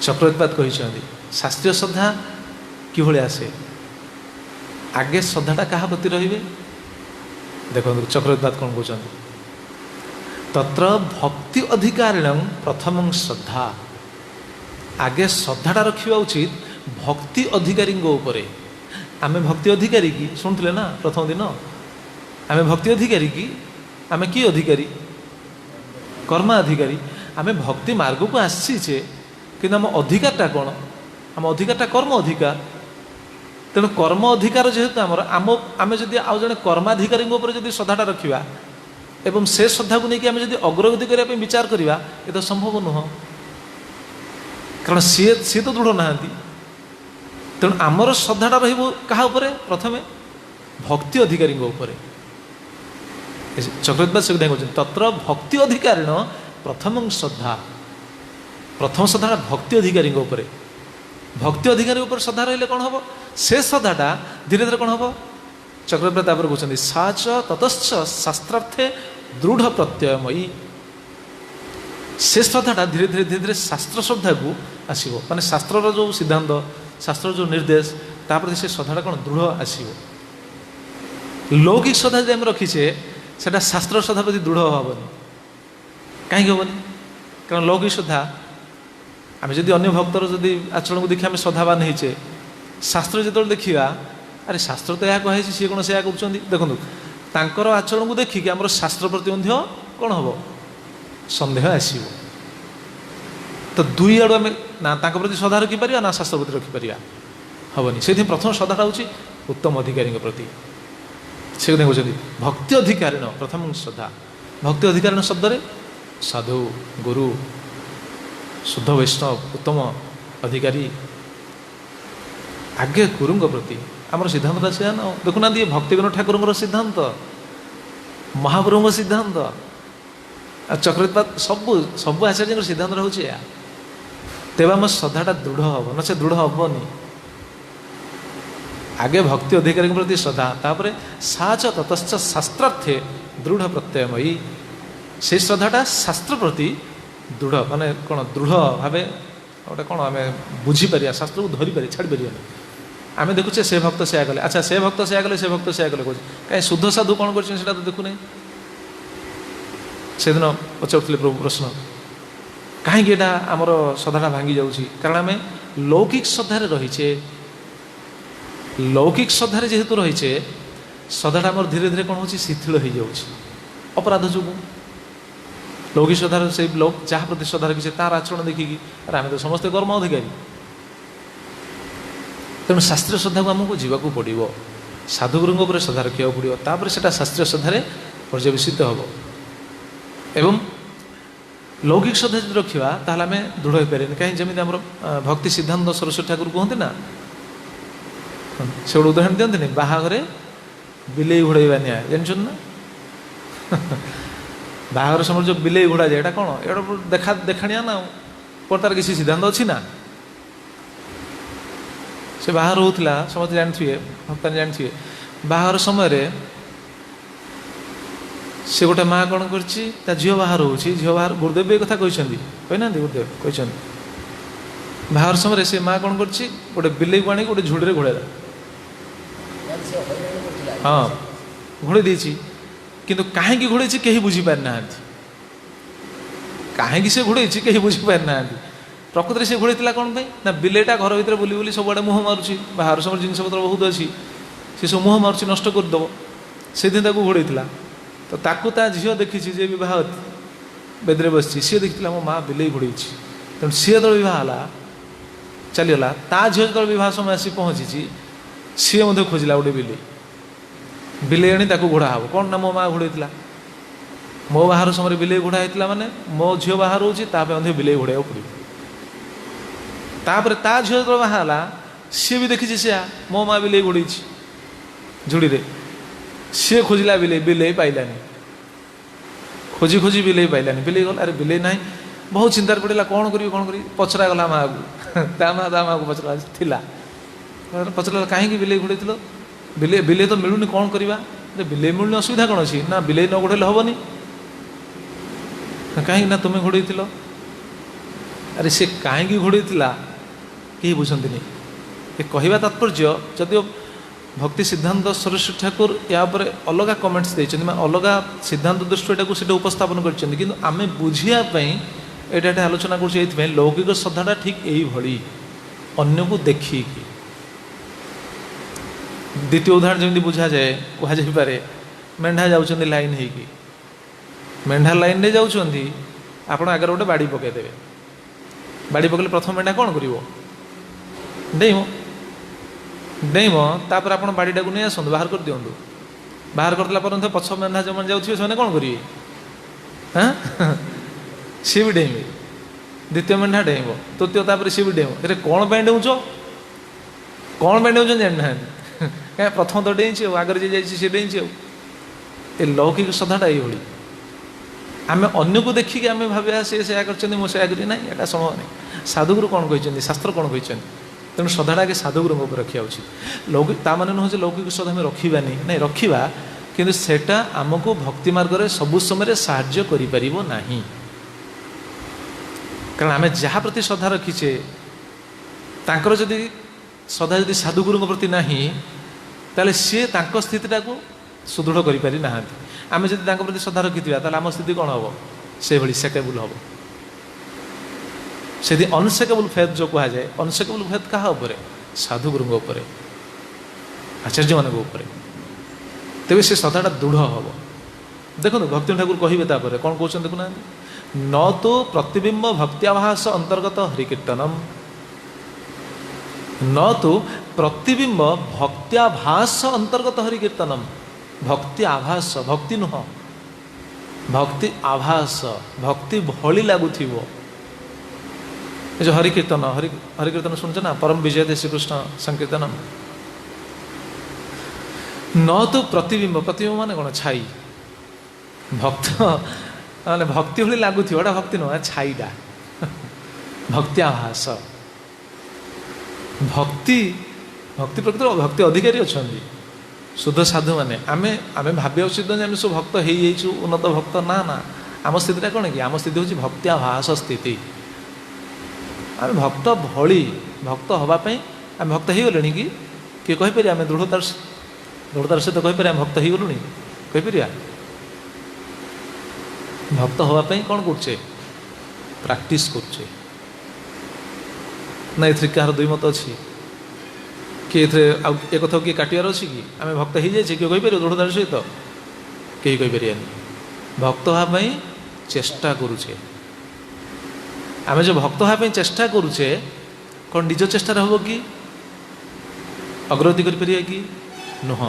चक्रवर्तीपाद कहते शास्त्रीय श्रद्धा कि आसे आगे श्रद्धाटा क्या प्रति रे देखो चक्रवर्तीपाद कौन कहते तत्र भक्ति अधिकारिण प्रथम श्रद्धा आगे श्रद्धाटा रखा उचित भक्ति अधिकारी आम भक्ति अधिकारी की शुणुले ना प्रथम दिन आम भक्ति अधिकारी की आम कि अधिकारी कर्म अधिकारी आम भक्ति मार्ग को आसीचे कि आम अधिकारटा कौन आम अधिकारटा कर्म अधिकार। तेणु कर्म अधिकार जेहेतु आमर आम जब आउ जड़े कर्माधिकारी जब श्रद्धाटा रखा एवं से श्रद्धा को लेकिन आम जब अग्रगति करने विचार करवा ये तो संभव नुह कारण सी तो दृढ़ ना। तेणु आमर श्रद्धाटा रहा प्रथम भक्ति अधिकारी चक्रवर्ती से कहते तत्र भक्ति अधिकारिण प्रथम श्रद्धा भक्ति अधिकारी भक्ति अधिकारी श्रद्धा रही कौन हम से श्रद्धाटा धीरे धीरे कौन हम चक्रवर्ती कहते सा च ततश्च शास्त्रार्थे दृढ़ प्रत्ययमयी से श्रद्धाटा धीरे धीरे धीरे धीरे शास्त्र श्रद्धा को आसो माने शास्त्र जो सिद्धांत शास्त्र जो निर्देश तापर से श्रद्धाटा कौन दृढ़ आसो। लौकिक श्रद्धा जब रखीचे सेटा शास्त्र श्रद्धा प्रति दृढ़ हेनी कहीं हेनी कारण लौकिक श्रद्धा आम जदि अन्य भक्तर जदि आचरण को देखिए आम श्रद्धावान होचे शास्त्र जो देखा अरे शास्त्र तो यह कहे सी कौन से देखो तांकर आचरण को देखिए आम शास्त्र प्रति कौन हम सन्देह आसो। तो दुई आड़ आम ना प्रति श्रद्धा रखिपर ना शास्त्र प्रति रखिपर हेनी से प्रथम श्रद्धाटा हूँ उत्तम अधिकारी प्रति से कहते भक्ति अधिकारिण प्रथम श्रद्धा। भक्ति अधिकारिण शब्द साधु गुरु शुद्ध वैष्णव उत्तम अधिकारी आगे गुरु प्रति आमर सिद्धांत से ना देखुना भक्ति विनोद ठाकुर सिद्धांत महाप्रभु सिद्धांत चक्रवर्तीपाद सब आचार्य सिद्धांत रोचे या तेज आम श्रद्धाटा दृढ़ हम ना से दृढ़ हेनी आगे भक्ति अधिकारी प्रति श्रद्धा तापर सा च ततश्च शास्त्रार्थे दृढ़ प्रत्ययमयी से श्रद्धाटा शास्त्र प्रति दृढ़ माने कौन दृढ़ भाव गोटे कौन आम बुझीपर शास्त्र को धरी पारे छाड़ी पारे आम देखुचे से भक्त से कले अच्छा से भक्त से कले से भक्त से कले कहे कहीं शुद्ध साधु कौन कर तो देखुना से दिन पचारे प्रभु प्रश्न कहीं आमर श्रद्धा भांगी जाऊँगी कारण आम लौकिक श्रद्धार रहीचे लौकिक श्रद्धार जेहेतु रहीचे श्रद्धाटा आम धीरे धीरे कौन हो शिथिल हो जाऊँगी अपराध जो लौकिक श्रद्धार से लोक जहाँ प्रति श्रद्धा रखी तार आचरण देखिकी आम तो समस्ते कर्म अधिकारी तेणु शास्त्रीय श्रद्धा को आमको जावाक पड़ो साधुगुरु श्रद्धा रखा पड़ो तापर से शास्त्रीय श्रद्धार पर्यवेसित हम एवं लौकिक श्रद्धा जो रखा ताल आम दृढ़ हो पारे कहीं जमी आम भक्ति सिद्धांत सरस्वती ठाकुर कहते ना से गोटे उदाहरण दिखते बाहाघरे बिले घोड़ाइबा न्याय जानछन ना बाहाघर समय जो बिले घोड़ा जाए यहाँ कौन ये देखा देखाणिया ना पर तार किसी सिद्धांत अच्छी ना से बाहर होता समस्त जानते भक्तान जानते बाहर समय से गोटे माँ कौन कर झील बाहर हो झील बाहर गुरुदेव ये कथा कहना गुरुदेव कहते बाहर समय से माँ कौन कर गोटे बिले को आनी गोटे झुड़ी घोड़ेला हाँ घोड़े देती किंतु कहीं घोड़े कहीं बुझीपारि ना कहीं से घोड़े कहीं बुझीपारि ना प्रकृति से घोड़े कौन ना बिलेटा घर भर बुली बुली सबुआड़े मुह मारुची बाहर सब जिन पत्र बहुत अच्छी सी सब मुह मारुची नष्ट करदेव से दिन घोड़े तो ताकू ता झील देखी जे बह बेदरे बसी सी देखी मो माँ बिले घोड़े तेणु सी जो बह चलीगला ता झील जो बह समय आसी पहुँची सी खोजला गोटे बिले आनी घोड़ा हम कौन ना मो माँ घोड़े मो बाहर समय बिले घोड़ा होता माने मो झील बाहर होती बिले घोड़ा पड़ो तापर ता झील जो बाहला सी भी देखी से मो माँ बिले घोड़े झुड़ी सी खोजला बिले बिले पाइलानी खोजी खोजी बिले पाइलानी बिले गला अरे बिले ना बहुत चिंतार पड़ा कौन करी पचरा गला माँ को ता माँ को पचरा थिला पचरा कहीं बिले घोड़े बिले बिले तो मिलूनी कौन करवा बिले मिलूनी असुविधा कौन अच्छी ना बिले न घोड़े हेनी कहीं ना तुम्हें घोड़े अरे सी कहीं घोड़े कहीं बुझती ये कहवा तात्पर्य जदिव भक्ति सिद्धांत सरस्वती ठाकुर या अलग कमेंट्स देते अलग सिद्धांत दृष्टि से उपस्थापन करें बुझापी ये आलोचना कर लौकिक श्रद्धाटा ठीक यही अन्य को देखिकी द्वितीय उदाहरण जमी बुझा जाए कहुपे मेढ़ा जाऊँ लाइन हो मेढ़ा लाइन रे जाऊँगी आप आगे गोटे बाड़ी पकईदे बाड़ी पकड़े प्रथम मेढ़ा कौन कर डेम तापर आप बाड़ीटा को नहीं आसतु बाहर कर दिंतु बाहर करला पर पछ मेढ़ा जो मैंने जाऊे से कौन करेंगे हाँ सी भी डेइबे द्वितीय मेढ़ा डेइब तृतीय तापर सी भी डेइब अरे कौन पर डेउच कौन पर डेउच जाना क्या प्रथम तो डेई आगे जी जाए डेई ये लौकिक श्रद्धाटा ये आम अन्य को देखिक आम भाव सी से मुझे करी ना यहाँ संभव नहीं साधुगुरु कौन कहते शास्त्र कौन कहते तेणु श्रद्धाटा आगे साधुगुरु रखा उचित लौकिक ता माने नुह लौकिक श्रद्धा आम रखानी ना रखा किंतु सेटा आमको भक्ति मार्ग में सबु समय साहाय्य करिपारिबो नाही कारण आम जहाँ प्रति श्रद्धा रखीचे तांकर जदि श्रद्धा जदि साधुगुरु प्रति नाही ताले सी स्थितिटा को सुदृढ़ करि ना आम जब प्रति श्रद्धा रखी आम स्थिति कौन हम से सेकेबुल हम से अनसेकेबुल फेथ जो कह जाए अनसेकेबुल फेथ क्या साधुगुरु आचार्य मान तेज से श्रद्धाटा दृढ़ हम देखो भक्ति ठाकुर कहे कौन कौन देखुना न तो प्रतिबिंब भक्त्याभास अंतर्गत हरिकीर्तनम न तो प्रतिबिंब भक्त्याभास अंतर्गत हरिकीर्तनम भक्ति आभास भक्ति नुह भक्ति आभास भक्ति भली लगुथिबो जो हरिकीर्तन हरिकीर्तन सुनछ ना परम विजय श्रीकृष्ण संकीर्तनम न तो प्रतिबिंब प्रतिबिंब माने कौन छाई भक्त माने भक्ति भली लगुथिबो एटा भक्ति नुह छाईटा भक्ति आभास भक्ति भक्ति प्रकृति भक्ति अधिकारी अच्छा शुद्ध साधु मैंने आम भाव्य उचित आम सब भक्त हो उन्नत भक्त ना ना आम स्थितिटा कौन कि आम स्थिति हूँ भक्त्याभास स्थिति आम भक्त भली भक्त हाँपाई आम भक्त हो गले कि किए कहीपर आम दृढ़तार सहित कहीपर आम भक्त हो गलुणी कहीपर भक्त हाँपाई कौन करे प्रैक्टिस करे ना ए कहार दुई मत अच्छी किए ए कथा किए काटार अच्छी कि आम भक्त हो जाए किए कहीपर दृढ़तार सहित कहीं कहीपर भक्त हाँपाई चेष्टा करुचे आम जो भक्त हाँपाई चेष्टा करुचे कौन निज चेष्टार हम कि अग्रगति करें कि नुह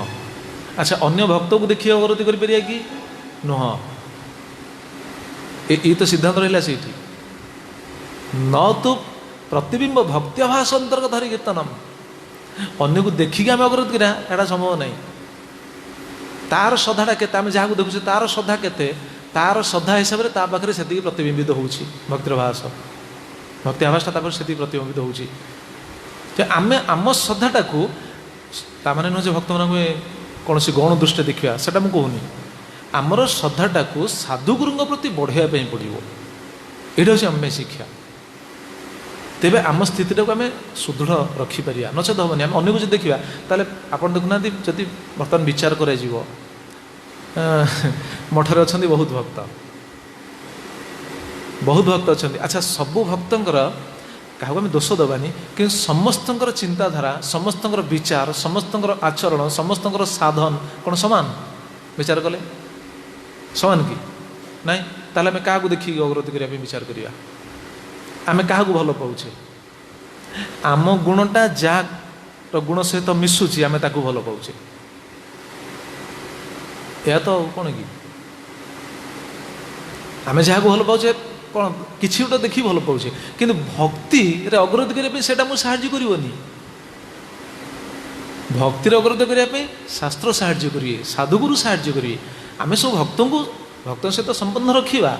अच्छा अन्य भक्त को देखिए अग्रगति करें कि नुह ये तो सिद्धांत रहा से न तो प्रतिबिंब भक्त्याभास अंतर्गत हरि कीर्तनम अन्य को देखिक आम अग्रगति करा संभव नहीं तार श्रद्धा के जहाँ देखुचे तार श्रद्धा के तार श्रद्धा हिसाब से पाखे से प्रतिबिंबित हो भक्तिर भाष भक्ति आभासटा से प्रतिबिंबित हो आम आम श्रद्धाटा को ताने नुहे भक्त मान कौन गौण दृष्टि देखा सेटा मुझे कहूनी आमर श्रद्धाटा को साधुगुरु प्रति बढ़ाई पड़ो ये हूँ आम शिक्षा तेज आम स्थित को आम सुदृढ़ रखिपर नचेत हेनी आम अन्न को देखा ताले आप देखुना जदि बर्तमान विचार कर मठर अच्छा बहुत भक्त अच्छा अच्छा सबू भक्तर क्या आम दोष दबानी कि समस्त चिंताधारा समस्त विचार समस्त आचरण समस्त साधन कौन सामान विचार कले सामान कि नाई ताले आम क्या देखिए अग्रगति करने विचार करिया आम क्या भल पाचे आम गुणटा जार गुण सहित मिशुची आम ताकू भल पाचे या तो कौन कि आम जहाँ भल पाचे कौन किसी गोटे देखी भल पाचे कि भक्ति अग्रगति करने से साहाଯ୍य करनी भक्तिर अग्रगति करने शास्त्र साहाଯ୍य करेंगे साधुगुरु साहाଯ୍य करेंगे आम सब भक्त सहित संबंध रखा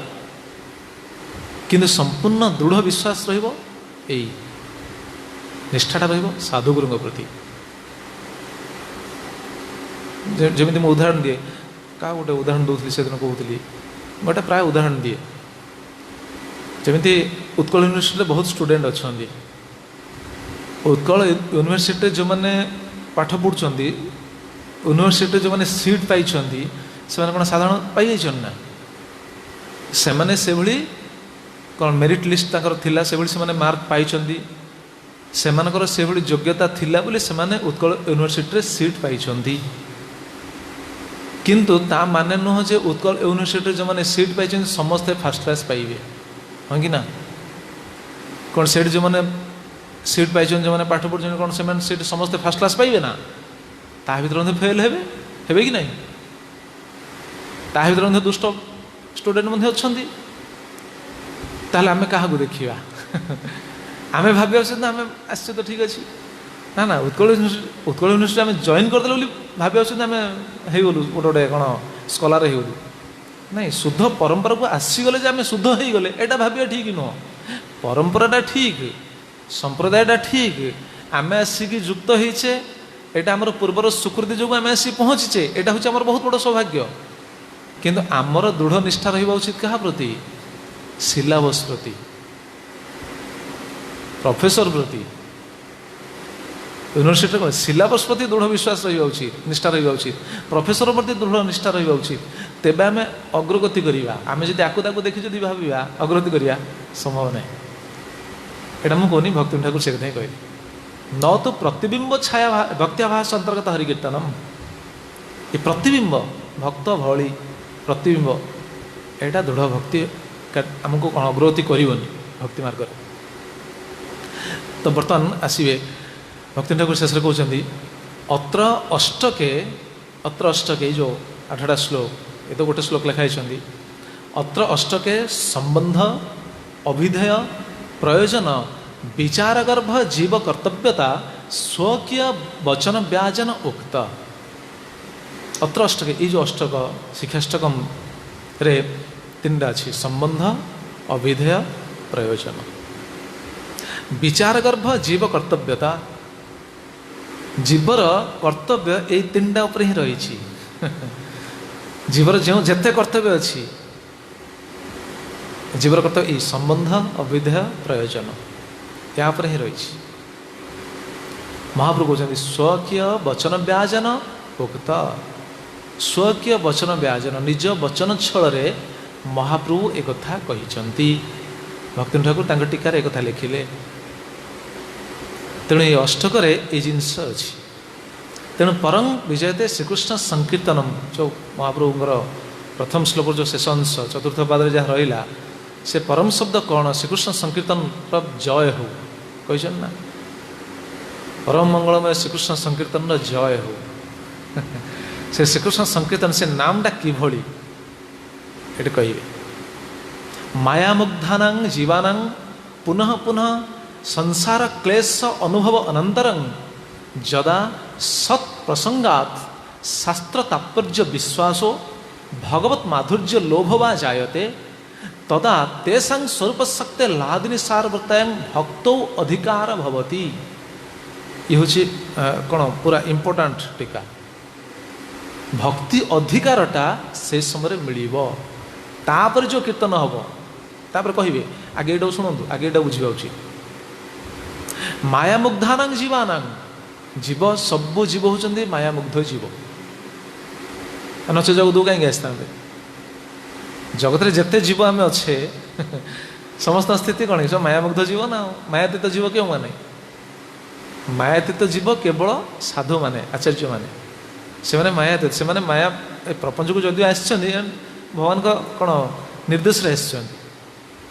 किंतु संपूर्ण दृढ़ विश्वास रही निष्ठाटा साधुगुरु प्रति जमी मुझे उदाहरण दिए क्या गोटे उदाहरण दूसरी से दिन कहती गोटे प्राय उदाहरण दिए जमी उत्कल यूनिवर्सिटी बहुत स्टूडेंट अच्छा उत्कल यूनिवर्सिटी जो मैंने पाठ पढ़ुंट यूनिवर्सिटी जो मैंने सीट पाई से कौन साधारण पाई ना से मैंने से भली कौन मेरिट लिस्ट थिला से भली से मार्क पाई सेमानकर से भली योग्यता थिला बोली से माने उत्कल यूनिवर्सिटी सीट पाई किंतु ता माने नुह जे उत्कल यूनिवर्सिटी जो मैंने सीट पाई समस्ते फास्ट क्लास पाइबे हाँ कि ना कौन सेठ जो मैंने सीट पाई जो मैंने पाठ पढ़ुं कौन से सीट समस्ते फास्ट क्लास पाइबे ना ता भर फेल हे कि नहीं ता भर दुष्ट स्टूडेंट अच्छा ताहले आमे क्या देखा आमे भाव आम आस तो ठीक अच्छे ना ना उत्कल यूनिवर्सिटी आम जॉइन करदे भाव आम हो गोटे कौन स्कलार हो नहीं शुद्ध परंपरा को आसीगले आम शुद्ध हो गले यहाँ भाविया ठीक नुह परंपराटा ठीक संप्रदायटा ठीक आम आसिक युक्त होचे यहाँ आमर पूर्वर स्वीकृति जो आम आसी पहुँचे यहाँ हूँ आम बहुत बड़ सौभाग्य किंतु आमर दृढ़ निष्ठा रहा उचित क्या प्रति सिलाबस प्रति प्रोफेसर प्रति यूनिवर्सिटी कौन सिलाबस प्रति दृढ़ विश्वास रहा उचित निष्ठा रहा उचित प्रोफेसर प्रति दृढ़ निष्ठा रहा उचित तेबे आम अग्रगति करवा आम जब आपको देखी जब भाविया अग्रगति करवा संभव ना यहाँ मुझे कहनी भक्ति ठाकुर से कथा कहली न तो प्रतिबिंब छाया भक्त्याभास अंतर्गत हरिकीर्तनम ये प्रतिबिंब भक्त भली प्रतिबिंब यहाँ दृढ़ भक्ति आमको कौन अग्रगति करनी भक्ति मार्ग तो बर्तमान आसवे भक्ति ठाकुर शेष कहते अत्र अष्टके जो 8टा श्लोक ये तो गोटे श्लोक लिखाई अत्र अष्टके संबंध अभिधेय प्रयोजन विचारगर्भ जीव कर्तव्यता स्वकीय वचन व्याजन उक्त अत्र अष्टके ये जो अष्टक शिक्षाष्टकम रे 3टा अच्छी संबंध अभिधेय प्रयोजन विचारगर्भ जीव कर्तव्यता जीवर कर्तव्य ये 3टा उपर ही रही जीवर जो जेते कर्तव्य अच्छी जीवर कर्तव्य ये संबंध अभिधेय प्रयोजन या पर ही रही। महाप्रभु कहते स्वकीय वचन व्याजन उक्त, स्वकीय वचन व्याजन निज वचन छल महाप्रभु एक कथा कहते। भक्ति ठाकुर तांको टीकार एक कथा लिखिले। तेणु ये अष्टक ये जिनस अच्छी। तेणु परम विजयते श्रीकृष्ण संकीर्तनम जो महाप्रभुଙ୍କର प्रथम श्लोक जो शेष अंश चतुर्थ पाद जहाँ रहा से परम शब्द कौन श्रीकृष्ण संकीर्तन जय हो कहन ना परम मंगलमय श्रीकृष्ण संकीर्तन जय हो। से श्रीकृष्ण संकीर्तन से नामटा किभली ये कहे मायामुग्धानां जीवानां पुनः पुनः संसार क्लेश अनुभव अनंतरं जदा सत्प्रसंगात शास्त्र तात्पर्य विश्वासो भगवत माधुर्य लोभवा जायते तदा तेषां स्वरूप शक्ति लादिनी सारवृत्तायां भक्तौ अधिकार भवति। ये हूँ कौन पूरा इम्पोर्टाट टीका। भक्ति अधिकारटा से समय मिलिबो तापर जो कीर्तन हम तापर कहिबे आगे एटा शुणु आगे एटा बुझा उचित। मायामुग्धानां जीवानां जीव सबू जीव होचंदी मायामुग्ध जीव नचे जगत कहीं आसता जगत रे जेते जीव आम अच्छे समस्त स्थिति कौन सब मायामुग्ध जीव ना मायातीत जीव क्यों माने मायातीत जीव केवल साधु माने आचार्य माने से माने मायातीत से माने माया प्रपंच को जदि आस भगवान का कौन निर्देश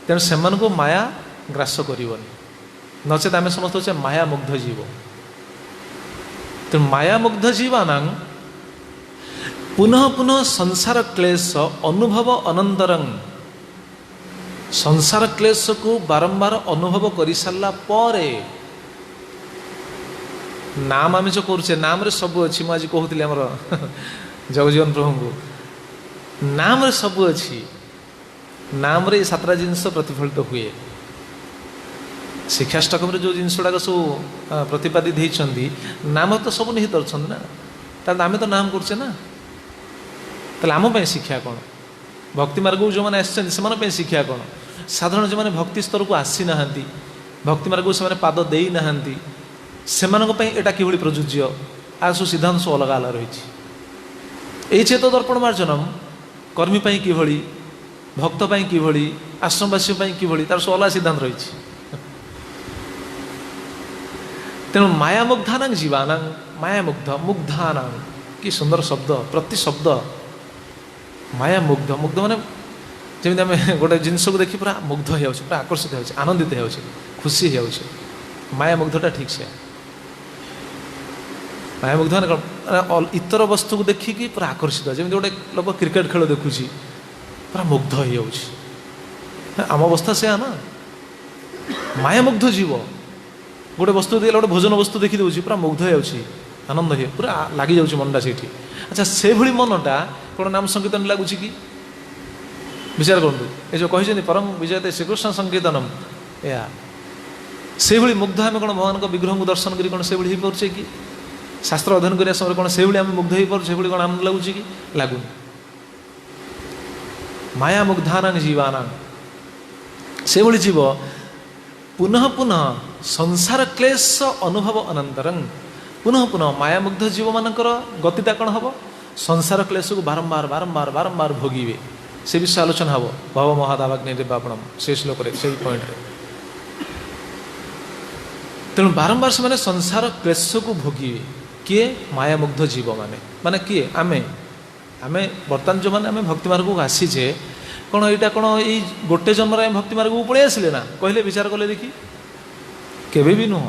तेणु से माया ग्रास करनी नचेत आम समस्त हे मायामुग्ध जीव। तेणु मायामुग्ध जीवानां पुनः पुनः संसार क्लेश अनुभव अनंतरं संसार क्लेश को बारंबार अनुभव कर सारा पर नाम आम जो करुचे नाम रे सब अच्छी मुझे कहती आमर जगजीवन प्रभु को नाम रे सब अच्छी नाम रे सातटा जिनस प्रतिफलित हुए। शिक्षाष्टकम जो जिनस गुड़ाक सब प्रतिपादित होती नाम तो सब निहित अच्छा ना ताल आम तो नाम करचे ना ताल आम शिक्षा कौन भक्ति मार्ग को जो मैंने आसे शिक्षा कौन साधारण जो मैंने भक्ति स्तर को आसी ना भक्ति मार्ग को से पाद दे ना एटा कि प्रযোज्य आ सब सिद्धांत सब अलग अलग रही। चेत दर्पण मार्जनम कर्मी कि भक्त कि आश्रमवासी कि तार सब अलग सिद्धांत रही। तेणु मायामुग्धानां जीवानां मायामुग्ध मुग्धानां कि सुंदर शब्द प्रति शब्द मायामुग्ध मुग्ध माने जमी आम गोटे जिनस को देखी पूरा मुग्ध हो पूरा आकर्षित हो आनंदित हो खुशी हो मायामुग्धटा ठीक से मायामुग्ध माने इतर वस्तु को देखिकी पूरा आकर्षित जमी गोटे लोक क्रिकेट खेल देखुची पूरा मुग्ध हो आम अवस्था से ना मायामुग्ध जीव गोटे वस्तु गोटे भोजन वस्तु देखी दूसरी पूरा मुग्ध हो आनंद हुए पूरा लगी जाऊँगी मनटा से। अच्छा से भली मनटा कौन नाम संकीर्तन लगुच कि विचार करूँ ये जो कही परम विजयते श्रीकृष्ण संकीर्तनम या से भली मुग्ध आम कौन भगवान विग्रह को दर्शन करी कौन से भली हो पारे कि शास्त्र अध्ययन करने समय कौन से भली आम मुग्ध हो पारे कौन आनंद लगुच कि लगुन। माया मुग्धानां जीवानां से भली जीव पुनः पुनः संसार क्लेश अनुभव अनंतरं पुनः पुनः मायामुग्ध जीव मानकर गतिटा कौन हम संसार क्लेश को बारंबार बारंबार बारंबार भोगिबे से विषय आलोचना हम भव महादावाग्नि निर्वापणम से श्लोक से पॉइंट रे। तेणु बारंबार से संसार क्लेश को भोगिबे किए मायामुग्ध जीव माने माने किए आमे आमे बर्तमान जो माने आमे भक्ति मार्ग को आसीचे कौन यहाँ कौन यही गोटे जन्म भक्ति मार्ग को पलि आसिले ना कहले विचार कले देखी केवे भी नुह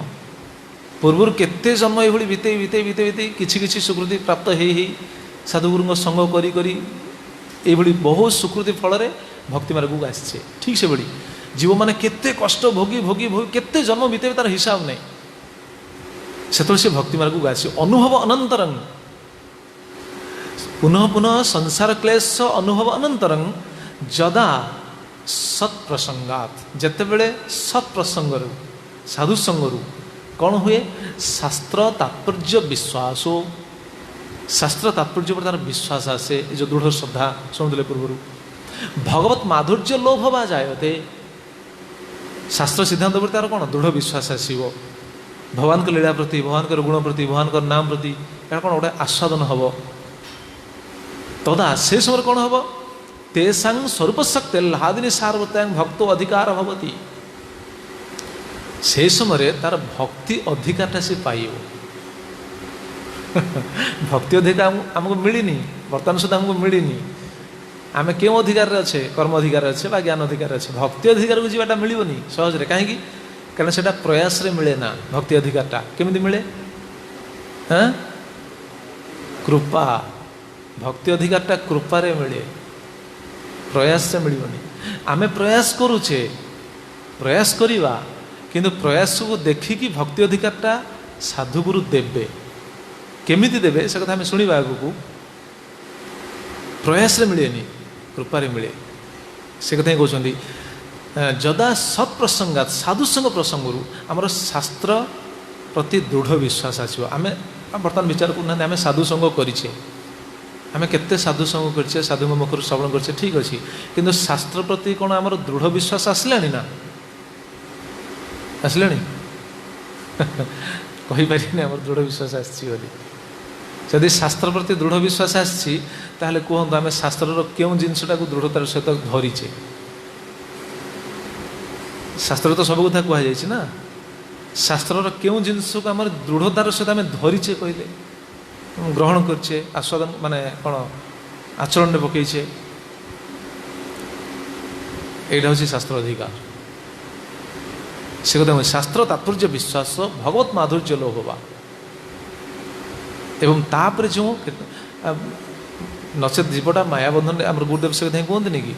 पूर्वर केते जन्म ये बीते बीते बीते बीते किछि किछि स्वीकृति प्राप्त हो साधुगुरु संग करी करी ये बहुत स्वीकृति फल भक्ति मार्ग को आसी ठीक से बड़ी जीव मैंने केते कष्ट भोगी भोगी भोगी केते जन्म बीते तार हिसाब नहीं से भक्ति मार्ग को आसी अनुभव अनंतरं पुनः पुनः संसार क्लेश अनुभव अनंतरं जदा सत्प्रसंगात जिते बड़े सत्प्रसंग साधु संगरू कौन हुए शास्त्र तात्पर्य विश्वासो शास्त्र तात्पर्य पर तार विश्वास आसे जो दृढ़ श्रद्धा शुणुले पूर्व भगवत माधुर्य लोभवा जायते शास्त्र सिद्धांत प्रति तार कौन दृढ़ विश्वास आसव भगवान लीला प्रति भगवान गुण प्रति भगवान नाम प्रति यहाँ कौन गोटे आस्वादन हम तदा से समय कौन हम तेषां स्वरूप शक्ति लादिनी सार्वतां भक्त अधिकार भवती से समय तार भक्ति अधिकारटा से पाइब भक्ति अधिकार आमको मिलनी बर्तमान सुधा आमको मिलनी आम क्यों अधिकार अच्छे कर्म अधिकार अच्छे बा ज्ञान अधिकार अच्छे भक्ति अधिकार को जीवाटा मिलनी सहजरे कहीं कारण से प्रयास रे मिले ना भक्ति अधिकारटा केमिति मिले हाँ कृपा भक्ति अधिकारटा कृपा रे मिले प्रयास से मिलनी आमे प्रयास करुचे प्रयास करिवा किंतु प्रयास को देखिकी भक्ति अधिकारटा साधुगुरु देवे केमिति देवे से कथा आम शुणा आगू प्रयास रे मिलेनी कृपा रे मिले से कथा कहते जदा सत्प्रसंगात साधुसंग प्रसंगरू आमर शास्त्र प्रति दृढ़ विश्वास आसो आम बर्तमान विचार करना आम साधुसंग करें आम केते साधुसंग कर साधु मुखर श्रवण कर ठीक अच्छे किंतु शास्त्र प्रति कौन आमर दृढ़ विश्वास आसला ना आसला कहीपर आम दृढ़ विश्वास आदि शास्त्र प्रति दृढ़ विश्वास आसी कहतु आम शास्त्र क्यों जिनसटा दृढ़तार सहित धरीचे शास्त्र तो सब कथा कहुई ना शास्त्र क्यों जिनस को आम दृढ़तार सहित आम धरीचे कहले ग्रहण करछे आस्वादन माने कौन आचरण में पकईचे यहाँ हूँ शास्त्र अधिकार से कथा शास्त्र तात्पर्य विश्वास भगवत माधुर्य लोभवा एवं तापर जो नचेत जीवटा मायाबंधन आम गुरुदेव से कथा कहते कि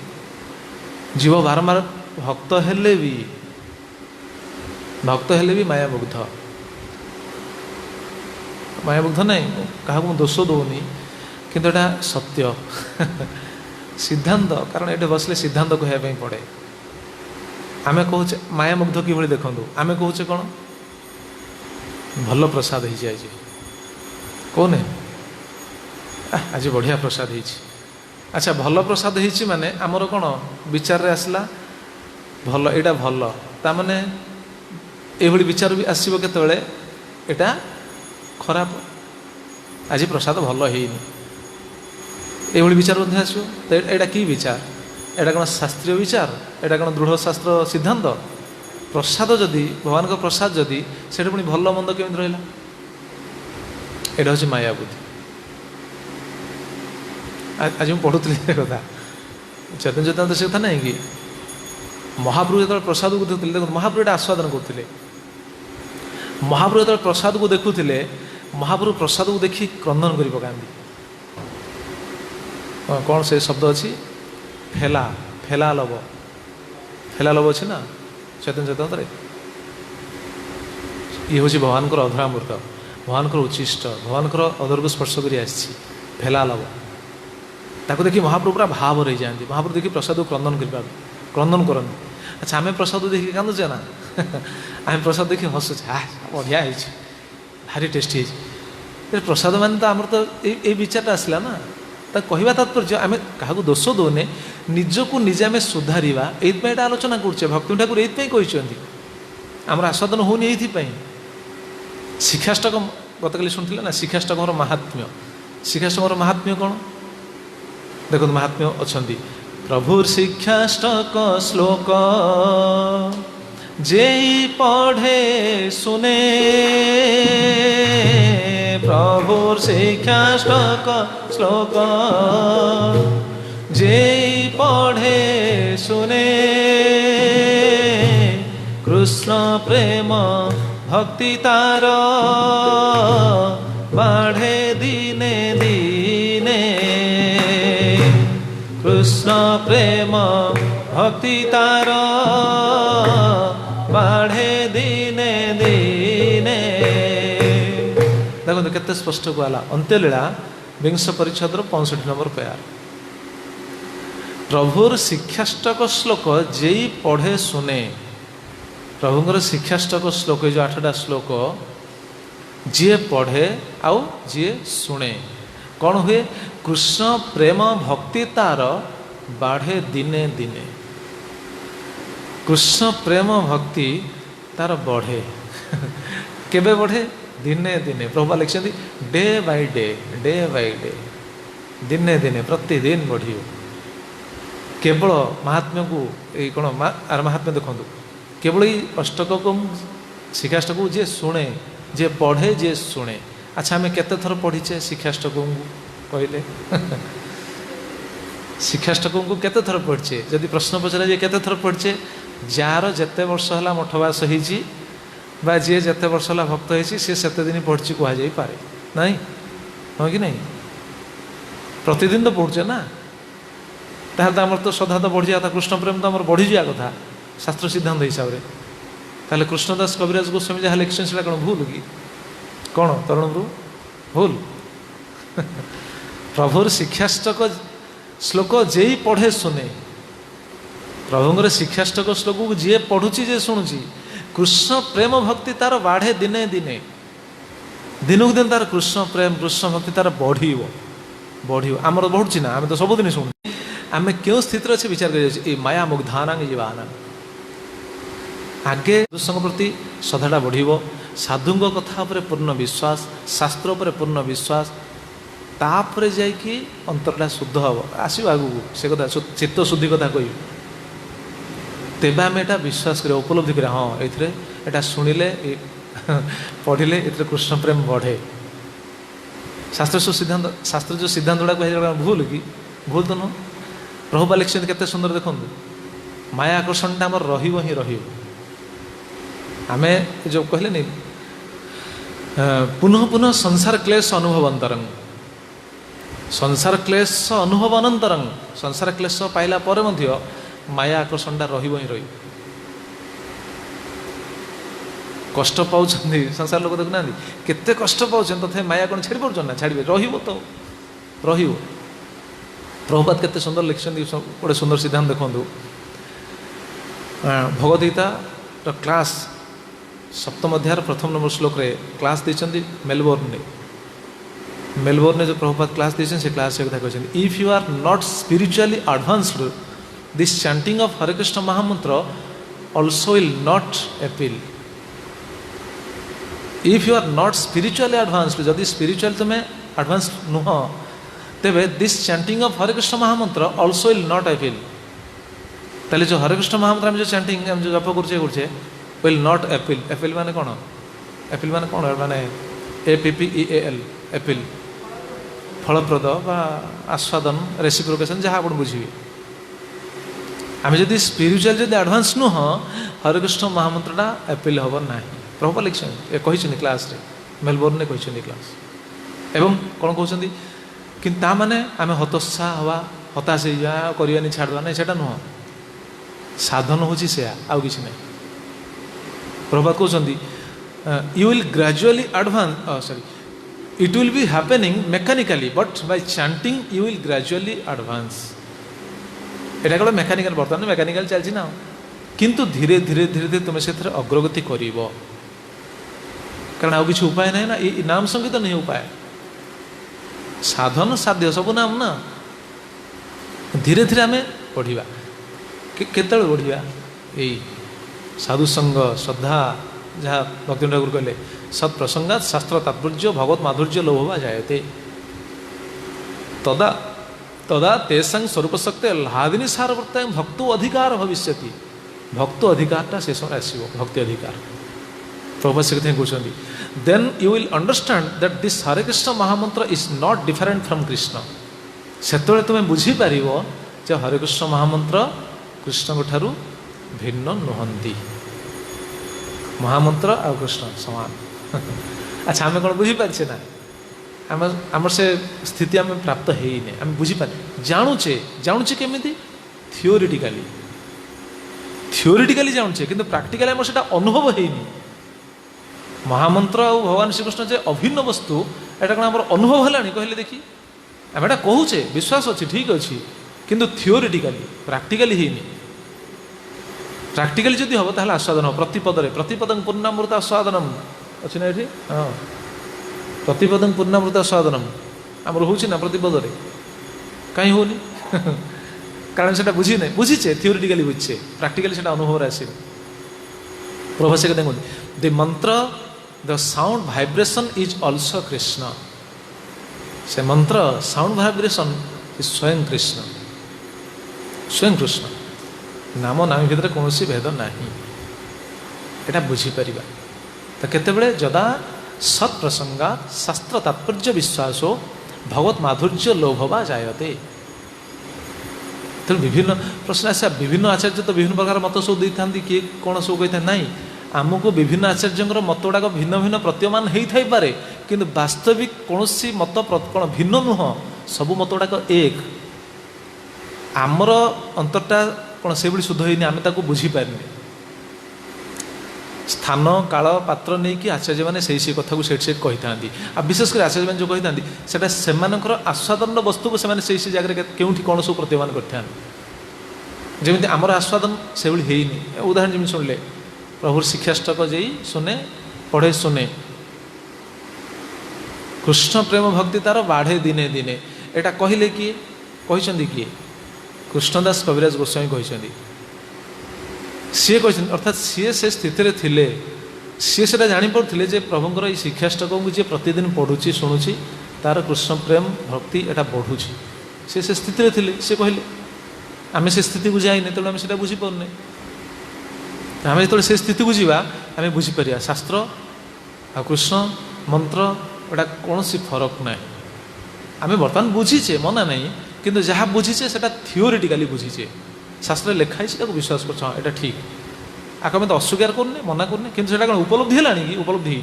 जीव बारंबार भक्त हेले भी मायामुग्ध मायामुग्ध नहीं क्या दोष दौनी किंतु एटा सत्य सिद्धांत कारण ये बसले सिद्धांत कहवाई पड़े आमे कहचे मायामुग्ध कि देखूँ आमे कहचे कौन भल प्रसाद हो जाए कौन आज बढ़िया प्रसाद हो अच्छा भल प्रसाद हो माने आमर कौन विचार आसला भल एटा भल ताने ये विचार भी आसो केतबेले एटा खराब आज प्रसाद भल हैनी ये विचार आसो तो यहाँ कि विचार एटा कौन शास्त्रीय विचार एटा कौन दृढ़ शास्त्र सिद्धांत प्रसाद जदि भगवान का प्रसाद जदि से पुणी भल मंद केमी रहा यहाँ हूँ माया बुद्धि आज मुझे पढ़ुली कथा चैतन्य चैतन्य से कथा नहीं कि महाप्रभु जो प्रसाद को देखुले देखो महाप्रभु ये आस्वादन करते महाप्रभु जो प्रसाद को देखुले महाप्रभु प्रसाद को देखी क्रंदन कर पकाती कौन से शब्द अच्छी फेला फेला लव अच्छे ना चैतन्य चैतन्य ये हूँ भगवान अधरामृत भगवान उच्चिष्ट भगवान अधर को स्पर्श कर फेला लव ताको देखी महाप्रभु पूरा भाव रही जाती महाप्रभु देखी प्रसाद को क्रंदन करते अच्छा आम प्रसाद देखिए कांदुचे ना आम प्रसाद देखिए हसुचे हाँ बढ़िया भारी टेस्टी प्रसाद मान तो आमर तो ये विचारटा आसला ना कहवा तात्पर्य आम क्या दोष दौने निजको निजे आम सुधारिवा ये आलोचना करुचे भक्ति ठाकुर ये कहते आमर आस्वादन होनी ये शिक्षाष्टक गतकाली शुणुले ना शिक्षाष्टक महात्म्य शिक्षाष्टक महात्म्य कौन देखो महात्म्य अच्छा प्रभुर शिक्षाष्टक श्लोक जे पढ़े सुने प्रभुर शिक्षाष्टक श्लोक जे पढ़े सुने कृष्ण प्रेम भक्ति तार बढ़े दिने दिने कृष्ण प्रेम भक्ति तार बढ़े दिने दिने देखो केते स्पष्ट कहला अंत्यलीला विंश परिच्छद 65 नंबर प्यार प्रभुर शिक्षाष्टक श्लोक जे पढ़े सुने प्रभुंर शिक्षाष्टक श्लोक जो 8टा श्लोक जी पढ़े आउ जी शुणे कौन हुए कृष्ण प्रेम भक्ति तार बाढ़े दिने दिने कृष्ण प्रेम भक्ति तार बढ़े केबे बढ़े दिने दिने प्रभुपा लिखिं डे बाय डे दिने दिने प्रतिदिन बढ़ केवल महात्म्य को ये कौन आर महात्म्य देखो केवल ये अष्टक को शिक्षाष्टक को जे शुणे जे पढ़े जे शुणे अच्छा आम केते थर पढ़ीचे शिक्षाष्टक को कहले शिक्षाष्टक को केते थर पढ़ीचे जदि प्रश्न पचरा जे केते थर पढ़ीचे जार जेते वर्ष है मठवास होईची बा जी जेते वर्ष है भक्त होईची से सेते दिन पढ़ी कह जाई पारे नहीं हाँ कि नहीं प्रतिदिन तो पढ़ुचे ना ताहले तो आमर तो श्रद्धा तो बढ़ी जाता कृष्ण प्रेम तो आमर बढ़ी जावा कथा शास्त्र सिद्धांत हिसाब से ताहले कृष्णदास कविराज गोस्वामी जहाँ लिखिं से कौन भूल कि कौन तरुण प्रभु भूल प्रभुर शिक्षाष्टक श्लोक जे पढ़े सुने प्रभुंर शिक्षाष्टक श्लोक को जी पढ़ुची जे शुणुची कृष्ण प्रेम भक्ति तार बाढ़े दिने दिने दिनक दिन तार कृष्ण प्रेम कृष्ण भक्ति तार बढ़ आमर बढ़ुची ना आम तो सबुदिन शुणु आम क्यों स्थित अच्छे विचार कर माया मुग्धानांग जीवाना आगे साधु प्रति श्रद्धा बढ़ साधु कथा पर पूर्ण विश्वास शास्त्र पर पूर्ण विश्वास तापर जाकि अंतरटा शुद्ध हम आसो आगू से कथा चित्त शुद्धि कथा कह तेबे आम यहाँ विश्वास कर उपलब्धि कर हाँ ये शुणिले पढ़िले ये कृष्ण प्रेम बढ़े शास्त्र जो सिद्धांत गुड़ा कह भूल कि भूल तो नुह प्रभुपा लिखिं केते सुंदर देखो माया आकर्षणटा आम रमे जो कहले नहीं पुनः पुनः संसार क्लेश अनुभव अंतरंग संसार क्लेश अनुभव अनंतरंग संसार क्लेश पाइला पर मध्य माया आकर्षणटा रही कष्ट पाँच संसार लोक देखुना केते कष्ट पाँच तथे माया कौन छाड़ी पार्छ ना छाड़े तो प्रभुपाद केते सुंदर लिखिं गोटे सुंदर सिद्धांत देखूँ भगवद्गीता क्लास सप्तम अध्याय प्रथम नंबर श्लोक रे क्लास देते मेलबोर्न जो प्रभुपाद क्लास देते से क्लास से कथा कहते if you are not spiritually advanced this chanting of Hare Krishna mahamantra also will not appeal if you are not spiritually advanced जदि स्पिरिचुअल तुम्हें एडवांस नुह तेबे this chanting of Hare Krishna mahamantra also will not appeal ताले जो हरे कृष्ण महामंत्र हम जो चैंटिंग हम जो जप करछे विल नॉट अपील अपील माने कौन माने APPEAL अपील फलप्रद बा आस्वादन रेसिप्रोकेशन जहाँ आप बुझे आम जब स्पिरिचुअल जब एडवांस नुह हरे कृष्ण महामंत्रटा अपील हम ना प्रभुपा लिखिं कही क्लास रे मेलबोर्न ने कही क्लास एवं कौन कहते कि माने आम हतोत्साह हवा हताश करवानी छाड़वा ना से नुह साधन हूँ से आउ कि ना प्रभुपाद कहते you will gradually advance sorry it will be happening mechanically but by chanting you will gradually advance एटा कौन मेकानिकल बर्तमान मेकानिकल चलती ना किंतु धीरे धीरे धीरे धीरे तुम्हें से अग्रगति कर कारण आउ कि उपाय ना ये नाम संगीत नहीं उपाय साधन साध्य सब नाम ना धीरे धीरे आम बढ़िया केत बढ़िया यही साधु संग श्रद्धा जहाँ भक्ति ठाकुर कहले सत्प्रसंगात शास्त्र तात्पर्य भगवत माधुर्य लोभवा जायते तदा तदा तेषां स्वरूप शक्ति लादिनी सारवर्ता भक्तो अधिकार भविष्य भक्त अधिकारटा से समय आसो भक्ति अधिकार प्रभुपाद से कहते then you will understand that this Hare Krishna mahamantra is not different from Krishna सेतबेले तुम्हें बुझीपार जे हरे कृष्ण महामंत्र कृष्ण ठारू भिन्न नुहंती महामंत्र आ कृष्ण समान अच्छा आम कौन बुझीपारे ना आम से स्थिति आम प्राप्त होने आम बुझीपारे जानुचे केमी थियोरिटिकाली जानुचे कि प्राक्टिकाली आम से अनुभव होनी महामंत्र आ भगवान श्रीकृष्ण जे अभिन्न वस्तु एटा कौन आम अनुभव है कहले देखी आम एटा कहूचे विश्वास अच्छी ठीक अच्छी किंतु थियोरिटिकाली प्राक्टिकाली होनी प्राक्टिकाली जदि हम ताहले आस्वादन हो प्रतिपदं पूर्णामृत आस्वादनम अच्छी ना ये हाँ प्रतिपदं पूर्णामृत आस्वादनम आमर हो प्रतिपदे कहीं होनी कारण से बुझी नहीं बुझीचे थियोरिटिकली बुझीचे प्राक्टिकली से अनुभव आस प्रभु से कहते द मंत्र the sound vibration is also Krishna से मंत्र साउंड भाइब्रेशन इज स्वयं कृष्ण स्वयं कृष्ण नाम नाम भितर कौन भेद ना यहाँ बुझीपर तो केतबेले जदा सत्प्रसंगा शास्त्र तात्पर्य विश्वासो भगवत माधुर्य लोभवा जायते तेणु विभिन्न प्रश्न आसा विभिन्न आचार्य तो विभिन्न प्रकार मत सब देता किए कौन सब कही था ना आमको विभिन्न आचार्य मत गुड़ाक भिन्न भिन्न प्रतीयमान होता पारे किंतु वास्तविक कौन मत कौन भिन्न नुह सबू मत गुड़ाक एक आमर अंतरटा कौन से शुद्ध होनी आम बुझीपारे स्थान काल पात्र नहीं कि आचार्य मैंने से कथा को सेठ कही था विशेषकर आचार्य मैंने जो कही था से आस्वादन वस्तु को से जगह क्योंकि कौन सब प्रतीयमान करते आमर आस्वादन से होनी उदाहरण जमी शुणिले प्रभु शिक्षाष्टक जी सुने पढ़े सुने कृष्ण प्रेम भक्ति तार बाढ़े दिने दिने एटा कहले किए कहते किए कृष्णदास कविराज गोस्वामी कहते सी कहते अर्थात सी से स्थित थे सी से जापे जे प्रभुंर ये शिक्षाष्टक को जी प्रतिदिन पढ़ुची शुणुची तार कृष्ण प्रेम भक्ति एटा बढ़ुची सी से स्थित थे सी कहले आम से स्थिति को जाइने तेणु आम से बुझीपारे आम जो से स्थिति को जावा आम बुझीपर शास्त्र आ कृष्ण मंत्र एटा कौन सी फरक ना आम बर्तमान बुझीचे मना नहीं किंतु जहाँ बुझीचे से थियोरिटिकाली बुझीचे शास्त्र लिखाई विश्वास कर ठीक आक आम तो अस्वीकार करने मना करने किंतु कौन उपलब्धि है कि उपलब्धि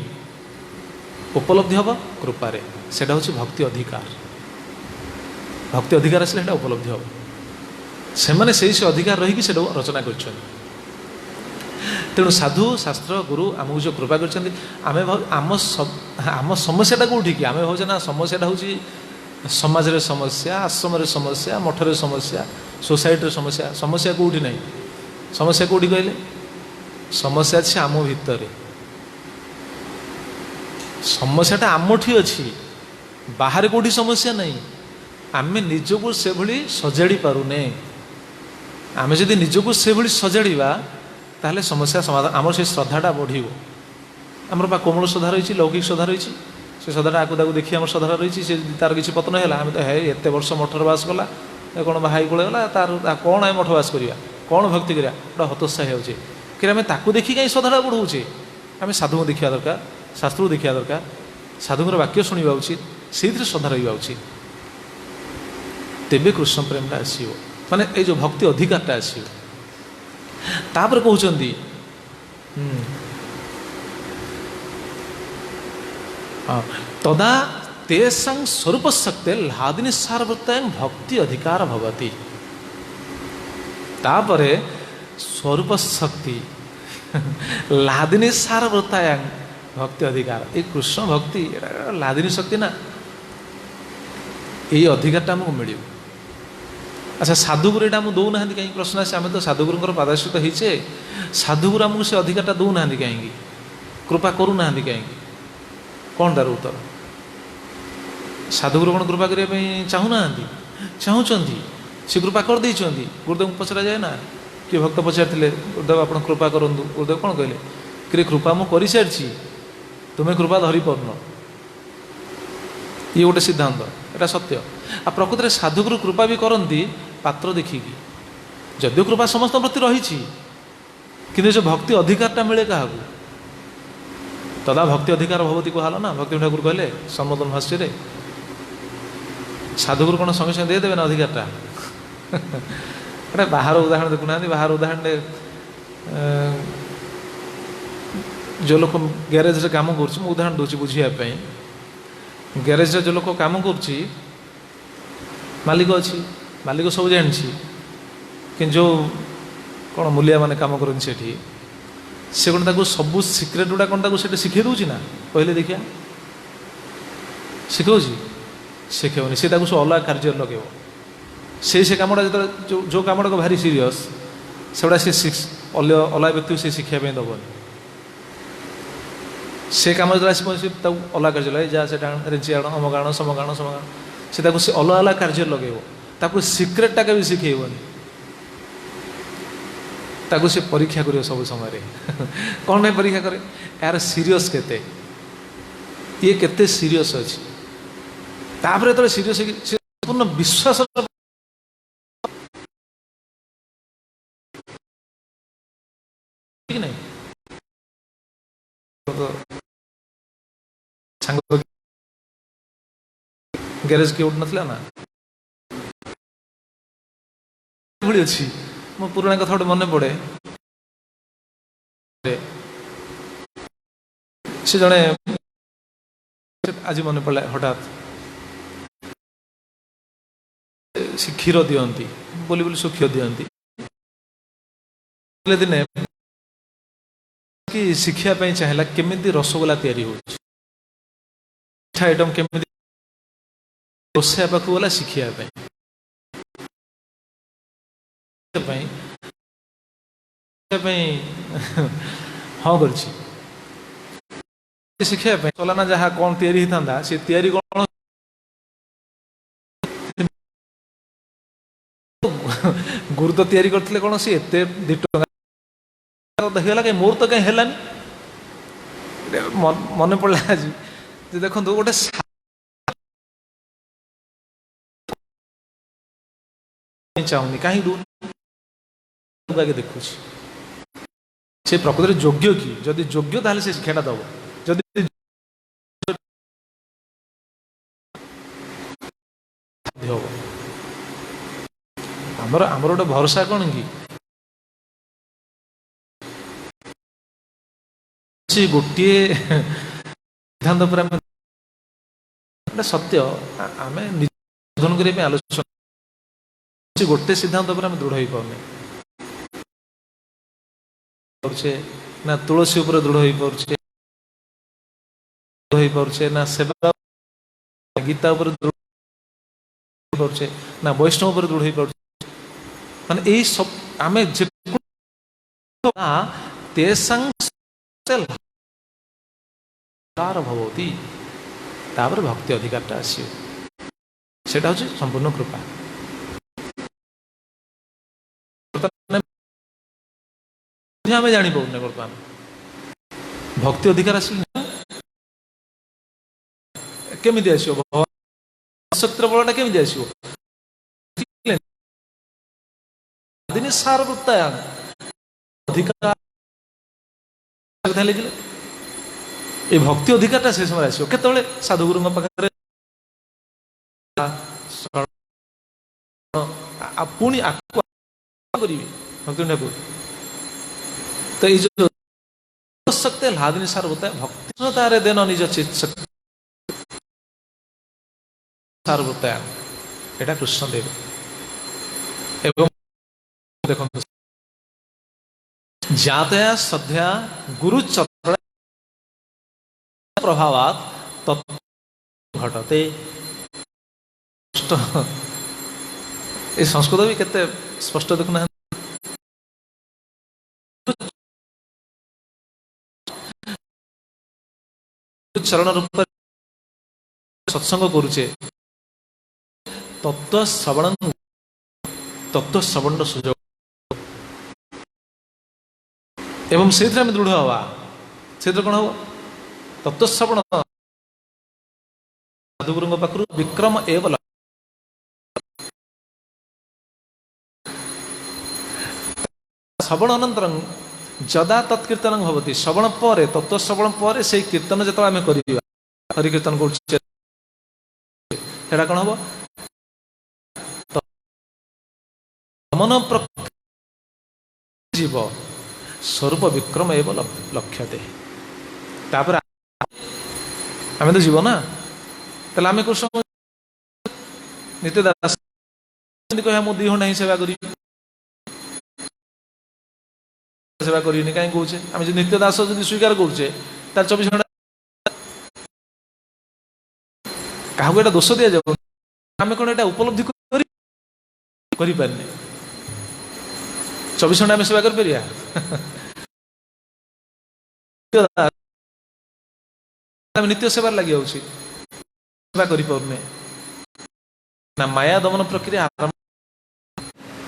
उपलब्धि हम कृपारे से भक्ति अधिकार आसले उपलब्धि हम से अधिकार रही रचना कर तेणु साधु शास्त्र गुरु आमको जो कृपा आम समस्याटा कौटी कि आम भावचे ना समस्याटा हूँ समाज रे समस्या आश्रम रे समस्या मठ रे समस्या सोसाइटी रे समस्या समस्या कौटी ना समस्या कौटी कहले समस्या अच्छी आम भितर समस्याटा आमठी अच्छी बाहर कौटी समस्या नहीं आम निजको से भली सजाड़ी पारुने आम जदि निजको से भली सजाड़ा ताहले समस्या समाधान आम से श्रद्धाटा बढ़ आमर बा कोमल श्रद्धा रही लौकिक श्रद्धा रही से श्रद्धाटा आकु ताकू देखी आम श्रद्धा रही से तार किसी पतन है आम तो है एत वर्ष मठर बास कला कौन बाहर कूलेगला तार कौन आम मठ बास करा कौन भक्ति करा गोटा हतोत्साह हो कि आम ताकू देखी कहीं श्रद्धाटा बढ़ाऊे आम साधु को देखा दरकार शास्त्र को देखा दरकार साधुर वाक्य शुणा उचित से श्रद्धा रहा उचित तेबे कृष्ण प्रेमटा आसो माने ये जो भक्ति अधिकारटा आसो तापर कहते तदा तेषां स्वरूप शक्ति लादिनी सारवृत्तां भक्ति अधिकार भवति तापरे स्वरूप शक्ति लादिनी सारवृत्तां भक्ति अधिकार ये कृष्ण भक्ति लादिनी शक्ति ना ये अधिकारटा आमको मिल अच्छा साधुगुरु यहाँ आमको दौना कहीं प्रश्न आसे आम तो साधुगुरुंर पदाश्रित होचे साधुगुरु आमको से अधिकारटा दौना कहीं कृपा करूना कहीं कौन तार उत्तर साधुगुरु कौन कृपा करने चाहूना चाहूँगी से कृपा कर देइछन्ति गुरुदेव पचरा जाए ना किए भक्त पचारे गुरुदेव आप कृपा करूँ गुरुदेव कौन कहले कि कृपा मु कर सारी तुम्हें कृपा धरी पारन ये गोटे सिद्धांत एटा सत्य आ प्रकृत में साधुगुरु कृपा भी करती पात्र देखिकी जदिव कृपा समस्त प्रति रही कि जो भक्ति अधिकारटा मिले क्या तदा भक्ति अधिकार भवती कहला ना भक्ति ठाकुर कहले सम्बोधन भाष्य साधुगुरु कौन संगे संगे देदेवे ना अधिकारटा अरे बाहर उदाहरण देखुना बाहर उदाहरण जो लोग ग्यारेज रे काम कर उदाहरण दूसरी बुझापी ग्यारेज रे जो लोग काम कर मालिक अच्छी मालिक सब जानी कि जो कौन मूलिया माने काम करनी से कौन ताको सबू सिक्रेट गुड़ा कौन ताको शिखे दूसरी ना कहले देखिया शिखाऊँ शिखेबनी सी सब अलग कार्य लगे से कमटा जो जो कमटा भारी सीरीयस से गुड़ा सी अलग व्यक्ति को शिखापी दबनी से कम जो अलग कार्य लगे जा रेंची आण अमक आण समक आण समक आण से अलग अलग कार्य लगे ताको सिक्रेटा के भी शिखेबनी ताकू से परीक्षा करियो सब समय कौन नहीं परीक्षा करे यार सीरियस केते ये केते सीरियस अछि तापर तो सीरियस पूर्ण विश्वास ठीक नहीं सांग गैरेज के उठ नथला ना भली अछि मो पुराना कथा गोटे मन पड़े से जड़े आज मन पड़ा हठात से क्षीर दियंती बोली बोली सब क्षीर दियंती दिने कि शिक्षा चाहिए केमिति रसगोला तैयारी हो आइटम केमिति रोषा पाखु गला शिखा हाँ कर शिखा चलाना जहाँ कौन तैयारी होता सी तैयारी कौन गुरु तो तैयारी करते कौन सी एत 2 टका देखला कहीं मोर तो कहीं हेलानी मन पड़ा आज देखो गोटे चाहूनी कहीं देखु से प्रकृति योग्य कि जदि योग्य ताले से शिक्षाटा दब जदि आमर आमर गोटे भरोसा कौन कि गोटे सिद्धांत पर सत्य आम निधन करने आलोचना गोटे सिद्धांत पर दृढ़ हो पारे ना तुलसी उपर दृढ़ हो पारे ना सेवा गीता उपर दृढ़ पारे ना वैष्णव उपर दृढ़ हो पारे माने यही सब आम भवती तापर भक्ति अधिकारटा आसो से संपूर्ण कृपा आम जानी पाने बर्तमान भक्ति अधिकार आस केमी आसो शक्तिर बलटा केमी आसो सारवृत्तायान अधिकार लिखिले ये भक्ति अधिकारटा से समय आसो केतबेले साधुगुरु पाखे पुणी करी भक्ति ठाकुर तो ये जो शक्ति लादिनी सार होता है भक्ति तारे देन निज चित शक्ति सार होता है एटा कृष्णदेव एवं देखो जातया सद्या गुरु चरण प्रभावात तत् घटते ये संस्कृत भी केते स्पष्ट देखना चरण रूप सत्संग करुचे तत्व श्रवण सुजोग एवं से दृढ़ हवा से कौन हम तत्व श्रवण साधुगुरु पाखु विक्रम एवं श्रवण अनंतरं जदा तत्कीर्तन भवती श्रवण पर तत्व श्रवण पर से कीर्तन जो आम कर हरिकीर्तन कर कौन हम मन जीव स्वरूप विक्रम एवं लक्ष्यते तापर आम तो जीव ना तेल आम कृष्ण नित्य दास कह मु 2 घंटा ही सेवा करी सेवा करें कहीं कौचे आम जो नित्य दास जो स्वीकार करुचे तार 24 घंटा क्या दोष दि जाए आम कौन यहाँ उपलब्धि कर 24 घंटा आम सेवा कर नित्य सेवार लगे सेवा कर माया दमन प्रक्रिया आरंभ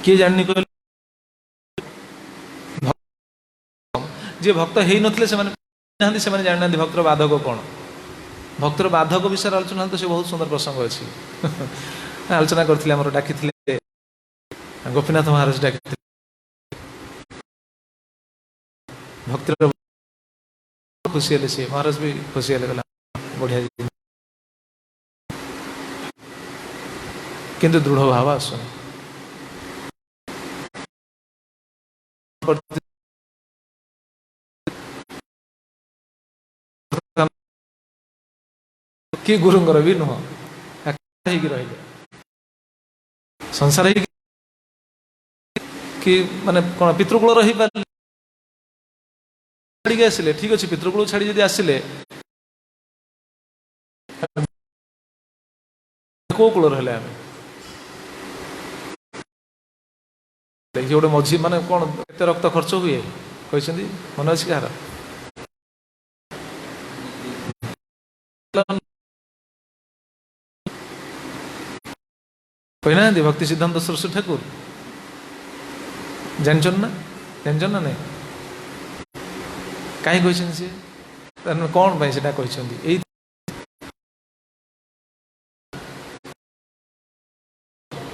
किए जानी कह जी भक्त हो नथिले से जाना भक्तर बाधक कौन भक्तर बाधक विषय आलोचना तो से बहुत सुंदर प्रसंग अच्छी आलोचना करते आम डाकी गोपीनाथ महाराज डाकी भक्तिर खुशी हेले सी महाराज भी खुशी हेले गला बढ़िया किंतु दृढ़ भाव आसुन कि गुरुंगर भी नुह रही संसार कि माने कौन पितृकुल रही छाड़ी आसिले ठीक अच्छे पितृकुल छाड़ी जदि आसिले को कूल रहा गोटे मझी माने कौन एत रक्त खर्च हुए कहते मन अच्छी कह कहना भक्ति सिद्धांत सरस्वती ठाकुर जानचन ना नहीं कहीं कहते सी कौन से कहते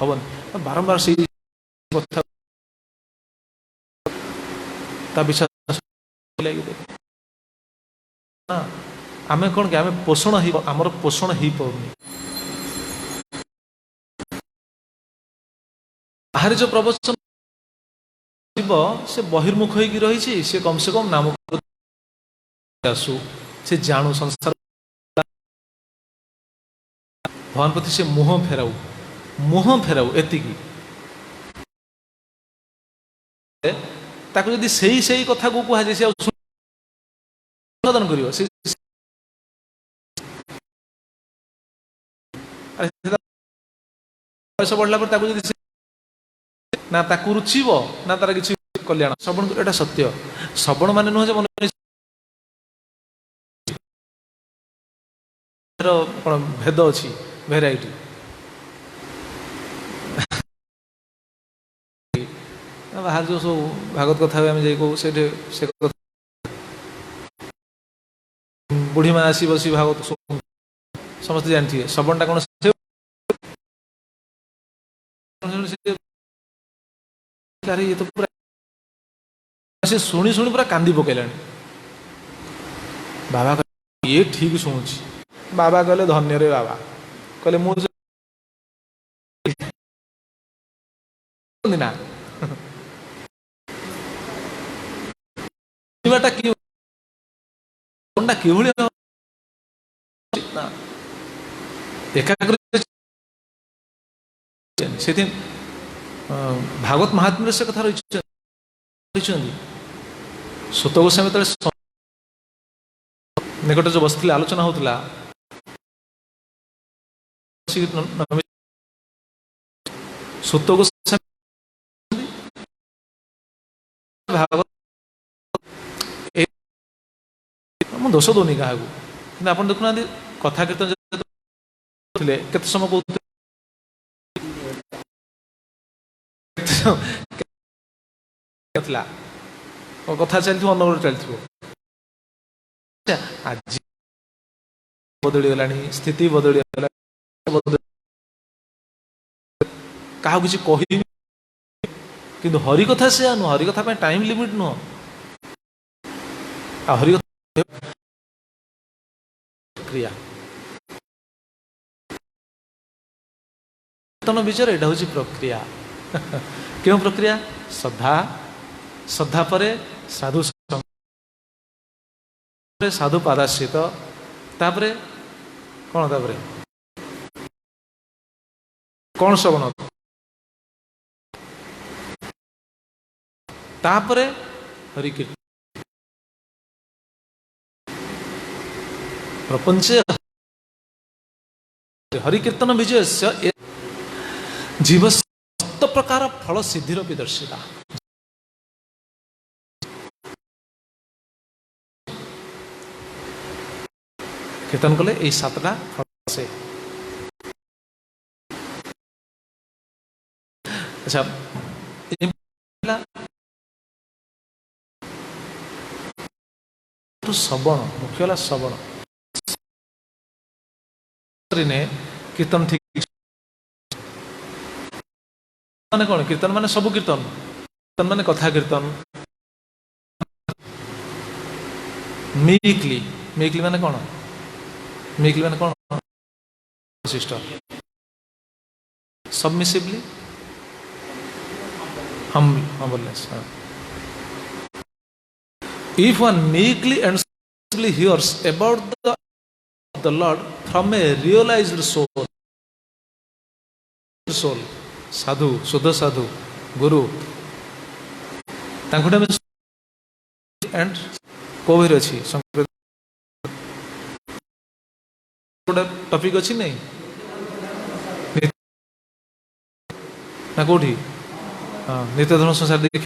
हबन बारंबार से आम कौन कि आम पोषण आमर पोषण हो पानी बाहर जो प्रवचन से बहिर्मुख हो रही से कम से कम नाम आसु से जानू संसार भगवान प्रति से मुह फेराऊ एति ताको यदि सही कथा को कह जाए उत्पादन कर बयस बढ़ला पर ना ताकू रुचिब ना तार किसी कल्याण श्रवण एटा सत्य श्रवण माने नुह मन कौन भेद अच्छी भेराइटी बाहर जो सब भागवत कथा आम जा कहू से बुढ़ी माँ आसी बसी भागवत समस्त जानते श्रवण टा कौन ये तो पूरा से शुणी पूरा कांदी पकेला बाबा ये ठीक शुणुची बाबा कहले धन्य रे बाबा कहले मुझे ना भागवत महात्म्य से कथा रही सुत गोस्वामी निकट जो बसते आलोचना होता सुत गोस्वामी भागवत दोष दौनी क्या आप देखुना कथा कीर्तन केते समय कहते कथा चलती अनवर चलती आज बदली गला स्थिति बदली क्या किसी कह कि हरिकथा से नुह हरिकथा टाइम लिमिट नुह हरिकथा क्रिया विचार यहाँ हूँ प्रक्रिया क्यों प्रक्रिया श्रद्धा पर साधु साधु पादाश्रित तापरे कौन श्रवण तापरे हरिकीर्तन प्रपंच हरिकीर्तन विजय जीव सत प्रकार फल सिद्धिर विदर्शिता कीर्तन कले यही सातटा फल से अच्छा श्रवण मुख्य है श्रवण ने कीर्तन ठीक माने कौन कीर्तन माने सब कीर्तन कीर्तन माने कथा कीर्तन मीकली मीकली माने कौन मीकली माने कौन sister submissively humbleness. If one meekly and submissively hears about the Lord from a realized soul, sadhu, Sudha sadhu, guru, ତାଙ୍କଠୁ ଆମେ and କୋଭିର ଅଛି ଗୋଟେ ଟପିକ ଅଛି ନାଇଁ ନା କୋଉଠି नित्य धर्म संसार देख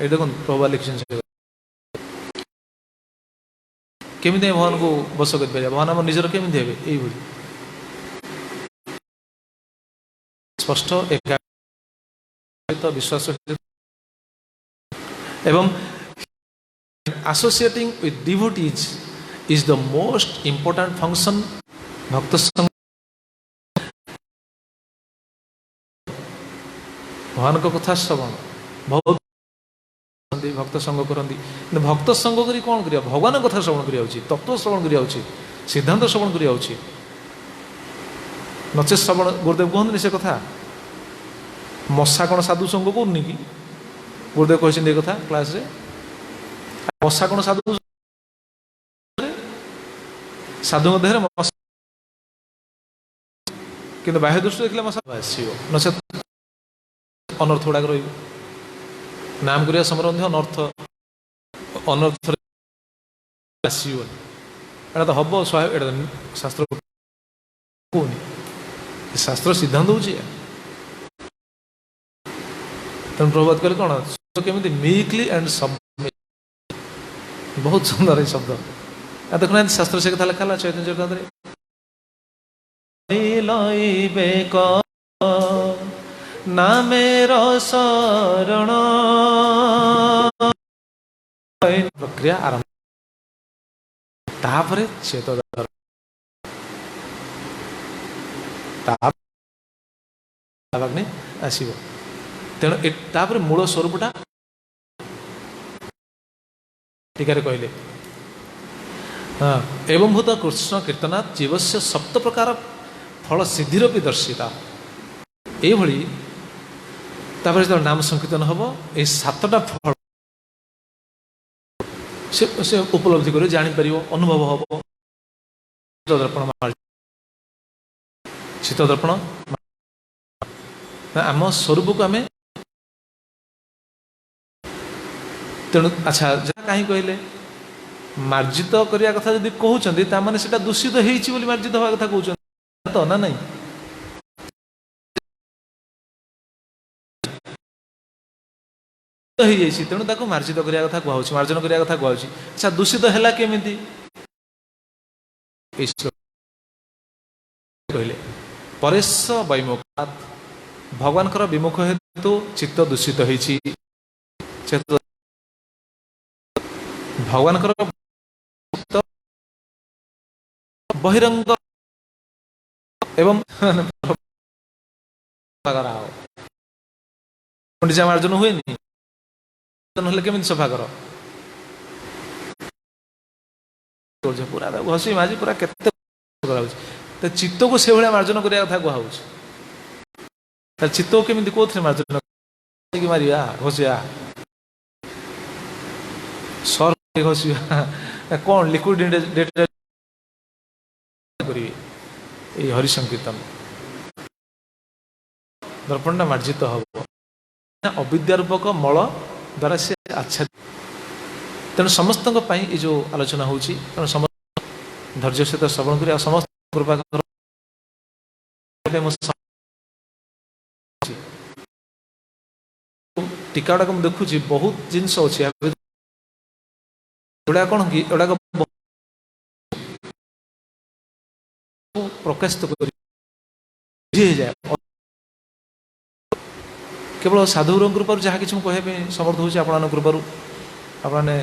देखो प्रभुवा लिखिन केमी भगवान को बस कर भगवान आम निजर केमी हे यही स्पष्ट विश्वास एवं associating with devotees is the most important function भक्त संघ भगवान को कथा श्रवण बहुत भक्त संग करती भक्त संग करी कौन करिया भगवान कथा श्रवण करिया तत्व श्रवण करिया सिद्धांत श्रवण करिया नचे श्रवण गुरुदेव कहते से कथा मशा कौन साधु संग करनी कि गुरुदेव कहते कथा क्लास रे मशा कौन साधु साधु देह कि बाह्य दृष्टि देखिले मशा नचे अनर्थ गुड़ाक नाम करिया समय अनर्थ अनर्थ एटा तो हम एटा शास्त्र शास्त्र सिद्धांत हूँ तेणु प्रभात कहले कौन केमी मीकली एंड सबमिसिवली बहुत सुंदर ये शब्द देखना शास्त्र से कथा लिखा चैतन्य चरितामृत नामेर शरण प्रक्रिया आरंभ तापरे चेत आसब तेणु तापर मूल स्वरूपटा टीकार कहले एवं भूत कृष्ण कीर्तनात् जीवस्य सप्त प्रकार फल सिद्धिरपि दर्शिता ये जो नाम संकीर्तन हम ये सातटा फल से उपलब्धि कर जापर अनुभव हम दर्पण शीत दर्पण आम स्वरूप को आम तेणु अच्छा जहाँ कहीं कहले मार्जित करने कथा जब कहते से दूषित हो मार्जित हवा कथा कहते तो ना नहीं तेणु ताको मार्जित करने कथा कहूँ मार्जन करने कथा कहूँ अच्छा दूषित है केमी कहले परेश वैमुखात भगवान विमुख हेतु चित्त दूषित होती भगवान बहिरंग एवं पंडिजा मार्जन हुए केमी सफा कर पूरा घसी माजी पूरा केते चित्त को से भाया मार्जन करने कथा कहूँ चित्त को केमी कौन मार्जन मारिया घसिया सर घसिया कौन लिक्विड करेंगे ये हरि संकीर्तन दर्पण मार्जित हम अविद्यारूपक मल द्वारा से अच्छा तेणु समस्त ये जो आलोचना हो समस्त धैर्य सहित श्रवण कर समस्त कृपा टीका गुड़ाक मुझे देखुची बहुत जिनस अच्छी गुड़ा कौन कि गुड़ाक प्रकाशित कर केवल साधुर कृपार जहाँ कि कहने समर्थ हो कृपार आपने